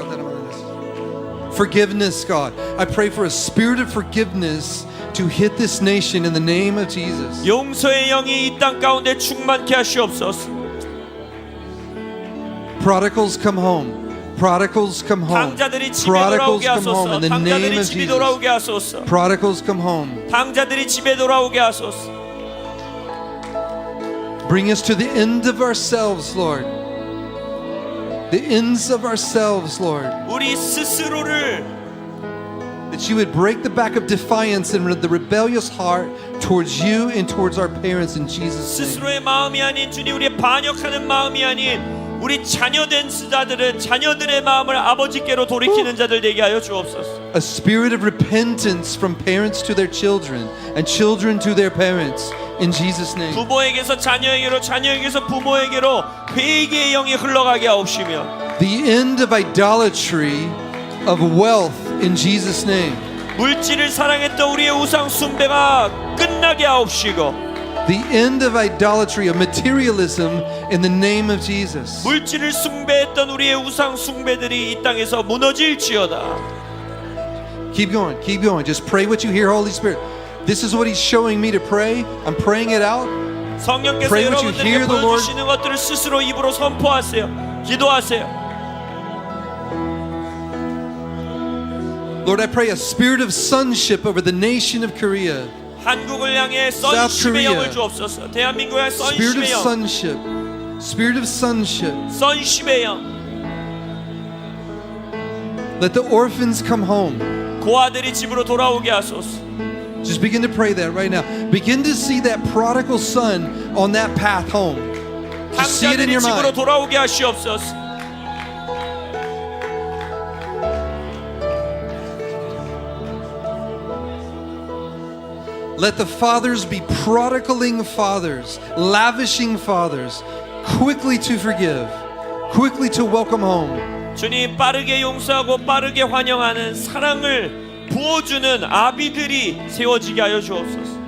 Forgiveness, God. I pray for a spirit of forgiveness to hit this nation in the name of Jesus. 용서의 영이 이 땅 가운데 충만케 하시옵소서. Prodigals come home. Prodigals come home. 당자들이 집에 Prodigals 돌아오게 come home 하소서. in the name 당자들이 of 집에 Jesus. 돌아오게 하소서. Prodigals come home. 당자들이 집에 돌아오게 하소서. Bring us to the end of ourselves, Lord. The ends of ourselves, Lord. 우리 스스로를 That you would break the back of defiance and the rebellious heart towards you and towards our parents in Jesus' name. 스스로의 마음이 아닌 주님 우리의 반역하는 마음이 아닌 우리 자녀된 자들은 자녀들의 마음을 아버지께로 돌이키는 자들 되게 하여 주옵소서. A spirit of repentance from parents to their children and children to their parents in Jesus' name. 부모에게서 자녀에게로 자녀에게서 부모에게로 회개의 영이 흘러가게 하옵시며 The end of idolatry of wealth in Jesus' name. 물질을 사랑했던 우리의 우상 숭배가 끝나게 하옵시고 The end of idolatry of materialism in the name of Jesus. 물질을 숭배했던 우리의 우상 숭배들이 이 땅에서 무너질지어다. Keep going, keep going. Just pray what you hear, Holy Spirit. This is what He's showing me to pray. I'm praying it out. 성령께서 Pray what you 여러분들에게 hear the Lord. 보여주시는 것들을 스스로 입으로 선포하세요. 기도하세요. Lord, I pray a spirit of sonship over the nation of Korea. 한국을 향해 South 선심의 Korea. 영을 주옵소서. 대한민국에 Spirit of 선심의 영, sonship. Spirit of sonship. 선심의 영. Let the orphans come home. 고아들이 집으로 돌아오게 하소서. Just begin to pray that right now. Begin to see that prodigal son on that path home. Just see it in 당자들이 your 집으로 mind. 돌아오게 하시옵소서. Let the fathers be prodigaling fathers, lavishing fathers, quickly to forgive. quickly to welcome home. 주님, 빠르게 용서하고 빠르게 환영하는 사랑을 부어주는 아비들이 세워지게 하여 주옵소서.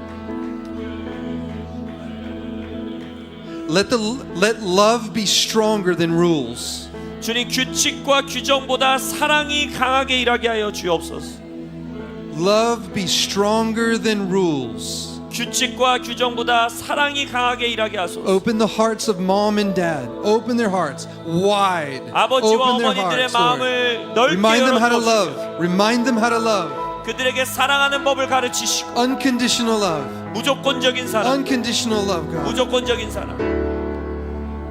Let love be stronger than rules. 주님, 규칙과 규정보다 사랑이 강하게 일하게 하여 주옵소서. Love be stronger than rules. 규칙과 규정보다 사랑이 강하게 일하게 하소서. Open the hearts of mom and dad. Open their hearts wide. 아버지와 Open their 어머니들의 hearts, Lord. 마음을 넓게 Remind them how to 열어주옵시고 love. Remind them how to love. 그들에게 사랑하는 법을 가르치시고 Unconditional love. 무조건적인 사랑, Unconditional love, God. 무조건적인 사랑.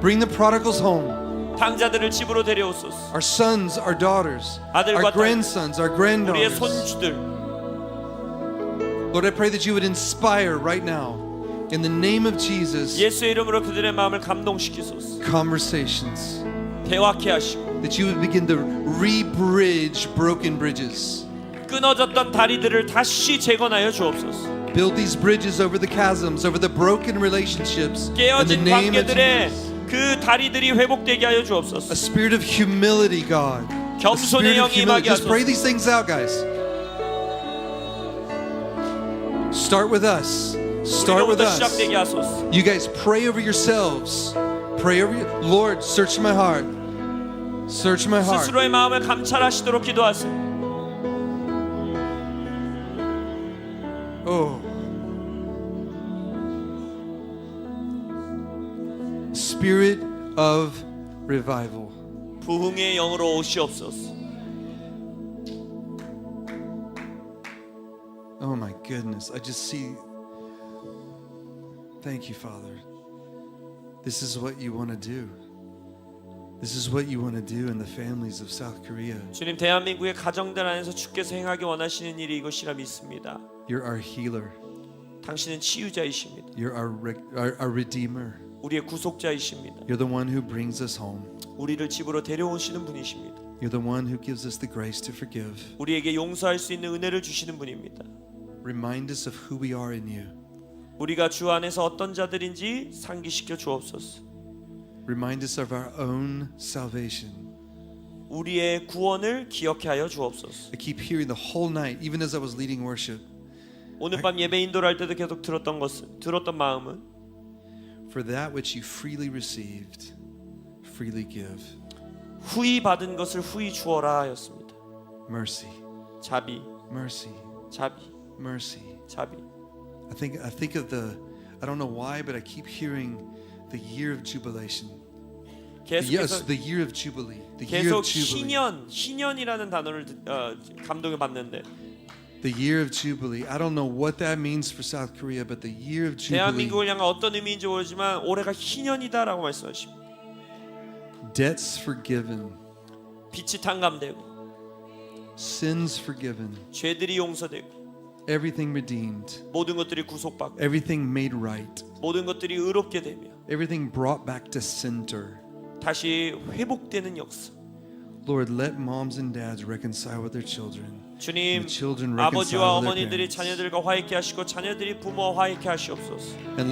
Bring the prodigals home. 당자들을 집으로 데려오소서. Our sons, our daughters, 아들과 our 딸, grandsons, our 우리의 granddaughters. 손주들, Lord, I pray that you would inspire right now, in the name of Jesus, 예수의 이름으로 그들의 마음을 감동시키소서. conversations. 대화케 하시고 That you would begin to re-bridge broken bridges. 끊어졌던 다리들을 다시 재건하여 주옵소서. Build these bridges over the chasms, over the broken relationships. In the 깨어진 name of 관계들의 Jesus. 그 다리들이 회복되게 하여 A 주옵소서. spirit of humility, God. A 겸손의 spirit of 영이 humility. 임하게 Just pray 하소서. these things out, guys. Start with us. Start with 우리로부터 us. 시작되게 하소서. You guys pray over yourselves. Pray over you. Lord, search my heart. Search my heart. 스스로의 마음을 감찰하시도록 기도하세요. Oh. Spirit of revival. 부흥의 영으로 오시옵소서. Oh my goodness. I just see. Thank you, Father. This is what you want to do. This is what you want to do in the families of South Korea. 주님, 대한민국의 가정들 안에서 주께서 행하기 원하시는 일이 이것이라 믿습니다. You're our healer. 당신은 치유자이십니다. You're our redeemer. 우리의 구속자이십니다. You're the one who brings us home. 우리를 집으로 데려오시는 분이십니다. You're the one who gives us the grace to forgive. 우리에게 용서할 수 있는 은혜를 주시는 분입니다. Remind us of who we are in you. 우리가 주 안에서 어떤 자들인지 상기시켜 주옵소서. Remind us of our own salvation. 우리의 구원을 기억해 하여 주옵소서. I keep hearing the whole night, even as I was leading worship, 오늘 밤 예배 인도를 할 때도 계속 들었던 마음은 for that which you freely received, freely give. 후히 받은 것을 후히 주어라 하였습니다. Mercy, 자비, mercy, 자비, mercy. 자비. I think of the, I don't know why, but I keep hearing the year of jubilation. Yes, 계속해서 the year of jubilee. The year 계속 of jubilee. 희년이라는 단어를 감동을 받는데 The year of jubilee. I don't know what that means for South Korea, but the year of jubilee. 대한민국을 향한 어떤 의미인지 모르지만 올해가 희년이다라고 말씀하십니다. Debts forgiven, 빛이 탕감되고 sins forgiven, 죄들이 용서되고 everything redeemed, 모든 것들이 구속받고 everything made right, 모든 것들이 의롭게 되며 everything brought back to center. 다시 회복되는 역사. Lord, let moms and dads reconcile with their children. 주님, The children 아버지와 reconcile with their 어머니들이 parents. 자녀들과 화해케 하시고 자녀들이 부모와 화해케 하시옵소서. And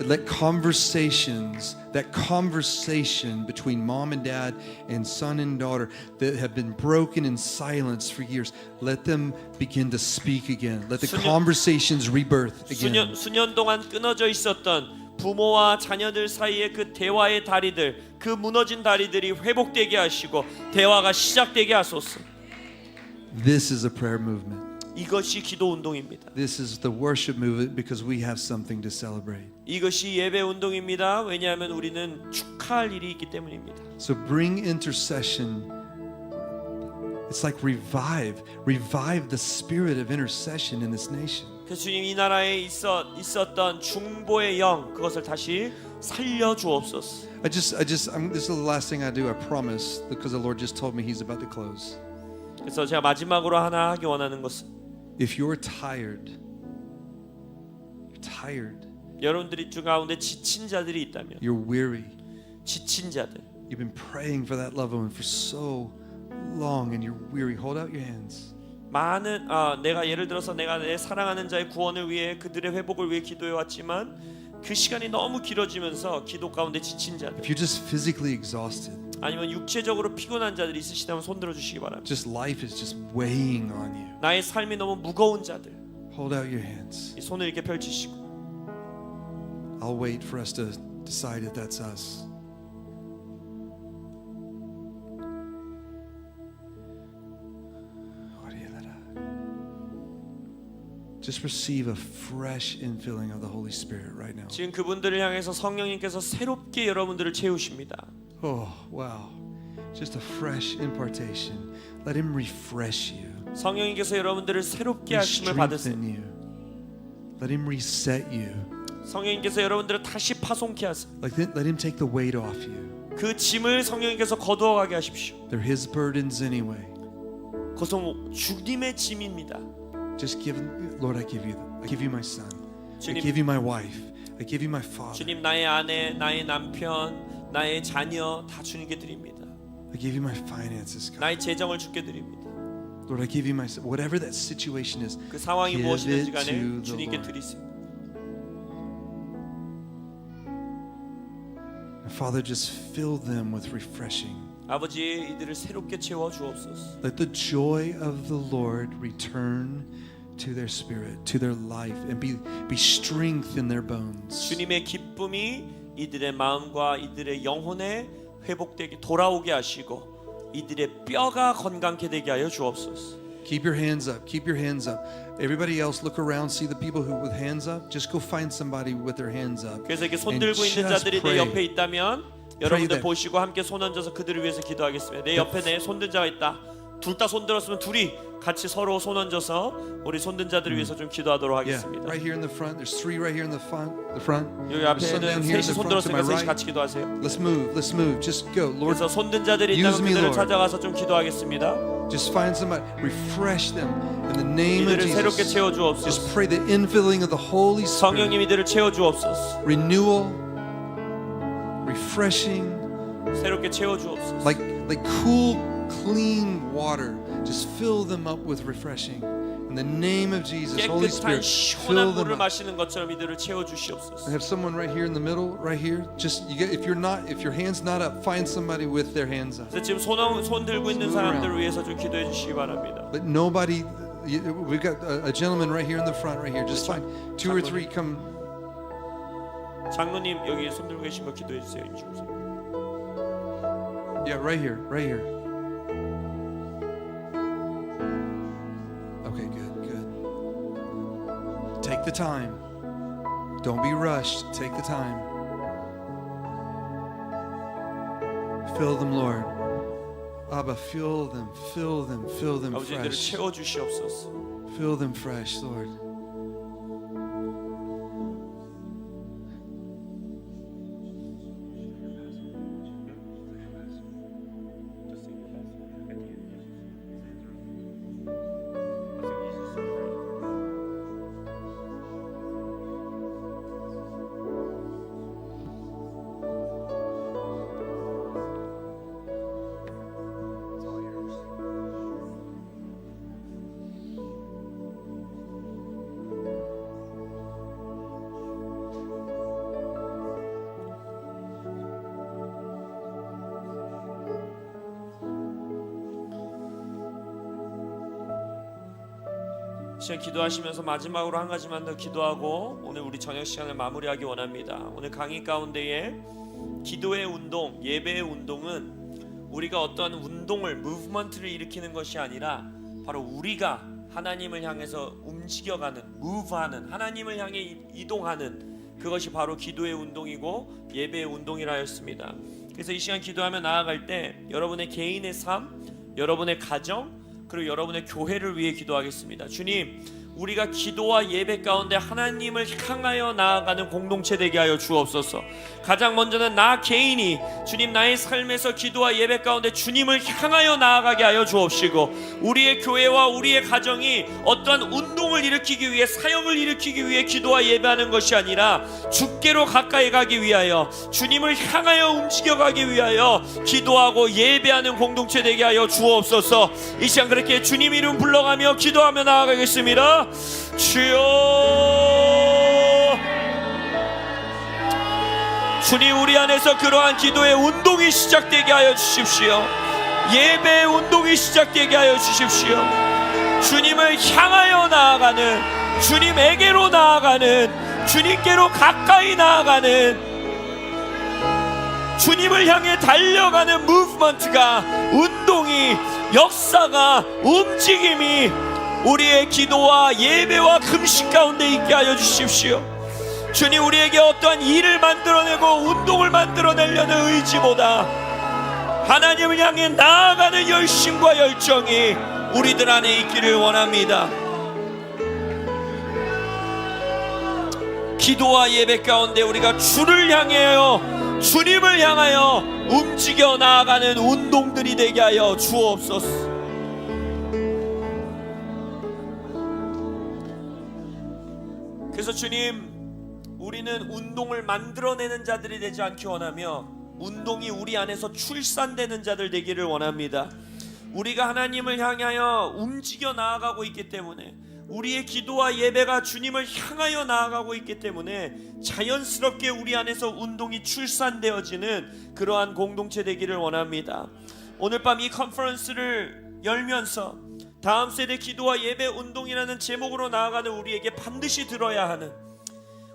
let conversations, that conversation between mom and dad and son and daughter that have been broken in silence for years, let them begin to speak again. Let the 수년- conversations rebirth again. 수년 동안 끊어져 있었던 부모와 자녀들 사이의 그 대화의 다리들, 그 무너진 다리들이 회복되게 하시고 대화가 시작되게 하소서. This is a prayer movement. 이것이 기도 운동입니다. This is the worship movement because we have something to celebrate. 이것이 예배 운동입니다. 왜냐하면 우리는 축하할 일이 있기 때문입니다. So bring intercession. It's like revive the spirit of intercession in this nation. 그래서 주님, 이 나라에 있었던 중보의 영, 그것을 다시 살려 주옵소서. This is the last thing I do, I promise, because the Lord just told me He's about to close. 그래서 제가 마지막으로 하나 하기 원하는 것은 If you're tired, 여러분들이 주 가운데 지친 자들이 있다면, you're weary, 지친 자들, you've been praying for that loved one for so long and you're weary, hold out your hands. 많은 내가 예를 들어서 내가 내 사랑하는 자의 구원을 위해 그들의 회복을 위해 기도해 왔지만 그 시간이 너무 길어지면서 기도 가운데 지친 자들, If you're just physically exhausted, 아니면 육체적으로 피곤한 자들이 있으시다면 손 들어 주시기 바랍니다. Just life is just weighing on you. 나의 삶이 너무 무거운 자들, Hold out your hands. 이 손을 이렇게 펼치시고 I'll wait for us to decide if that's us. Just receive a fresh infilling of the Holy Spirit right now. 지금 그분들을 향해서 성령님께서 새롭게 여러분들을 채우십니다. Oh, wow. Just a fresh impartation. Let him refresh you. 성령님께서 여러분들을 새롭게 하심을 받으세요. Strengthen you. Let him reset you. 성령님께서 여러분들을 다시 파송케 하세요. Let him take the weight off you. 그 짐을 성령님께서 거두어 가게 하십시오. They're his burdens anyway. 그것은 주님의 짐입니다. Just give him, Lord, I give you my son. I 주님, give you my wife. I give you my father. 주님, 나의 아내, 나의 남편, 나의 자녀 다 주님께 드립니다. I give you my finances, God. 나의 재정을 주께 드립니다. Lord, I give you my whatever that situation is. 그 상황이 give 무엇이든지 it 간에 to the 주님께 Lord. 드리세요. And Father, just fill them with refreshing. 아버지, 이들을 새롭게 채워 주옵소서. Let the joy of the Lord return to their spirit, to their life, and be strength in their bones. 주님의 기쁨이 이들의 마음과 이들의 영혼에 회복되게 돌아오게 하시고 이들의 뼈가 건강케 되게 하여 주옵소서. Keep your hands up. Keep your hands up. Everybody else, look around. See the people who with hands up. Just go find somebody with their hands up. 그래서 이렇게 손 And 들고 있는 just 자들이 내 pray. 옆에 있다면 여러분들 that. 보시고 함께 손 얹어서 그들을 위해서 기도하겠습니다. 내 옆에 내 손든 자가 있다. 둘 다 손 들었으면 둘이 같이 서로 손 얹어서 우리 손든 자들을 위해서 좀 기도하도록 Yeah, 하겠습니다. right here in the front. There's three right here in the front. 여기 There's some down 앞에는 here in 셋이 the 손 front to my 들었으니까 셋이 right. 같이 기도하세요. Let's move. Let's move. Just go, Lord. 그래서 손든 자들이 Use 있다면 me, 그들을 Lord. 찾아가서 좀 기도하겠습니다. Just find somebody. Refresh them in the name of 이들을 새롭게 Jesus. 채워 Just 주옵소서. pray the infilling of the Holy Spirit. 성령님 이들을 채워 주옵소서. Renewal, refreshing, 새롭게 채워 주옵소서. like cool, clean water. Just fill them up with refreshing. In the name of Jesus, Holy 깨끗한 Spirit, 시원한 fill them 물을 up. 마시는 것처럼 이들을 채워 I 주시옵소서. have someone right here in the middle, right here. Just if your hand's not up, find somebody with their hands up. 그래서 지금 손 들고 있는 Move 사람들을 around. 위해서 좀 기도해 주시기 바랍니다. But nobody. We've got a gentleman right here in the front, right here. Just find two or three. Come. 장로님 여기 손 들고 계신 거 기도해 주세요. 이쪽으로. Yeah, right here, right here. Okay, good. Take the time. Don't be rushed. Take the time. Fill them, Lord. Abba, fill them 아버지 이들을 fresh. 채워 주시옵소서. Fill them fresh, Lord. 시간 기도하시면서 마지막으로 한 가지만 더 기도하고 오늘 우리 저녁 시간을 마무리하기 원합니다. 오늘 강의 가운데에 기도의 운동, 예배의 운동은 우리가 어떠한 운동을, 무브먼트를 일으키는 것이 아니라 바로 우리가 하나님을 향해서 움직여가는, 무브하는, 하나님을 향해 이동하는 그것이 바로 기도의 운동이고 예배의 운동이라 하였습니다. 그래서 이 시간 기도하며 나아갈 때 여러분의 개인의 삶, 여러분의 가정, 그리고 여러분의 교회를 위해 기도하겠습니다. 주님, 우리가 기도와 예배 가운데 하나님을 향하여 나아가는 공동체 되게 하여 주옵소서. 가장 먼저는 나 개인이 주님 나의 삶에서 기도와 예배 가운데 주님을 향하여 나아가게 하여 주옵시고, 우리의 교회와 우리의 가정이 어떠한 운동을 일으키기 위해, 사역을 일으키기 위해 기도와 예배하는 것이 아니라 주께로 가까이 가기 위하여, 주님을 향하여 움직여가기 위하여 기도하고 예배하는 공동체 되게 하여 주옵소서. 이 시간 그렇게 주님 이름 불러가며 기도하며 나아가겠습니다. 주여, 주님, 우리 안에서 그러한 기도의 운동이 시작되게 하여 주십시오. 예배의 운동이 시작되게 하여 주십시오. 주님을 향하여 나아가는, 주님에게로 나아가는, 주님께로 가까이 나아가는, 주님을 향해 달려가는 무브먼트가, 운동이, 역사가, 움직임이 우리의 기도와 예배와 금식 가운데 있게 하여 주십시오. 주님, 우리에게 어떠한 일을 만들어내고 운동을 만들어내려는 의지보다 하나님을 향해 나아가는 열심과 열정이 우리들 안에 있기를 원합니다. 기도와 예배 가운데 우리가 주를 향하여, 주님을 향하여 움직여 나아가는 운동들이 되게 하여 주옵소서. 그래서 주님, 우리는 운동을 만들어내는 자들이 되지 않기 원하며 운동이 우리 안에서 출산되는 자들 되기를 원합니다. 우리가 하나님을 향하여 움직여 나아가고 있기 때문에, 우리의 기도와 예배가 주님을 향하여 나아가고 있기 때문에 자연스럽게 우리 안에서 운동이 출산되어지는 그러한 공동체 되기를 원합니다. 오늘 밤 이 컨퍼런스를 열면서 다음 세대 기도와 예배 운동이라는 제목으로 나아가는 우리에게 반드시 들어야 하는,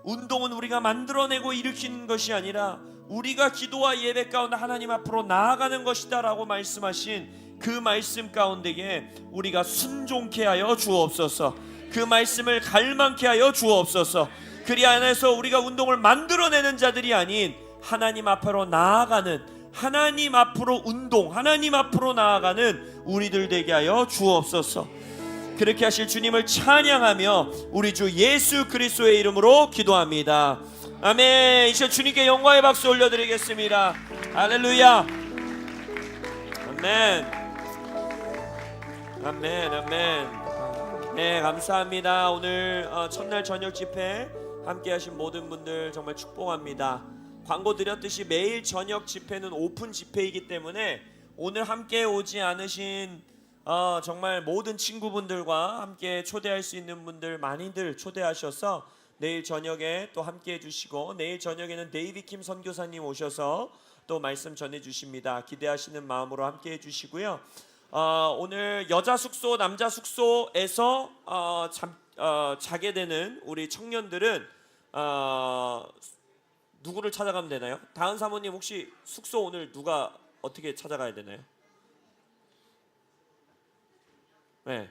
운동은 우리가 만들어내고 일으키는 것이 아니라 우리가 기도와 예배 가운데 하나님 앞으로 나아가는 것이다 라고 말씀하신 그 말씀 가운데에 우리가 순종케 하여 주옵소서. 그 말씀을 갈망케 하여 주옵소서. 그리 안에서 우리가 운동을 만들어내는 자들이 아닌 하나님 앞으로 나아가는, 하나님 앞으로 운동, 하나님 앞으로 나아가는 우리들 되게 하여 주옵소서. 그렇게 하실 주님을 찬양하며 우리 주 예수 그리스도의 이름으로 기도합니다. 아멘. 이제 주님께 영광의 박수 올려드리겠습니다. 할렐루야. 아멘. 아멘. 아멘. 네, 감사합니다. 오늘 첫날 저녁 집회 함께 하신 모든 분들 정말 축복합니다. 광고 드렸듯이 매일 저녁 집회는 오픈 집회이기 때문에 오늘 함께 오지 않으신 정말 모든 친구분들과 함께 초대할 수 있는 분들 많이들 초대하셔서 내일 저녁에 또 함께 해주시고, 내일 저녁에는 데이비 킴 선교사님 오셔서 또 말씀 전해주십니다. 기대하시는 마음으로 함께 해주시고요. 오늘 여자 숙소, 남자 숙소에서 자게 되는 우리 청년들은 누구를 찾아가면 되나요? 다은 사모님, 혹시 숙소 오늘 누가 어떻게 찾아가야 되나요? 네.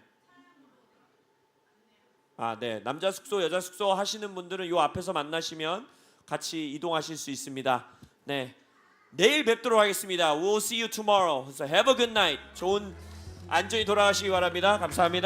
네. 남자 숙소, 여자 숙소 하시는 분들은 요 앞에서 만나시면 같이 이동하실 수 있습니다. 네. 내일 뵙도록 하겠습니다. We'll see you tomorrow. So have a good night. 좋은 안전히 돌아가시기 바랍니다. 감사합니다.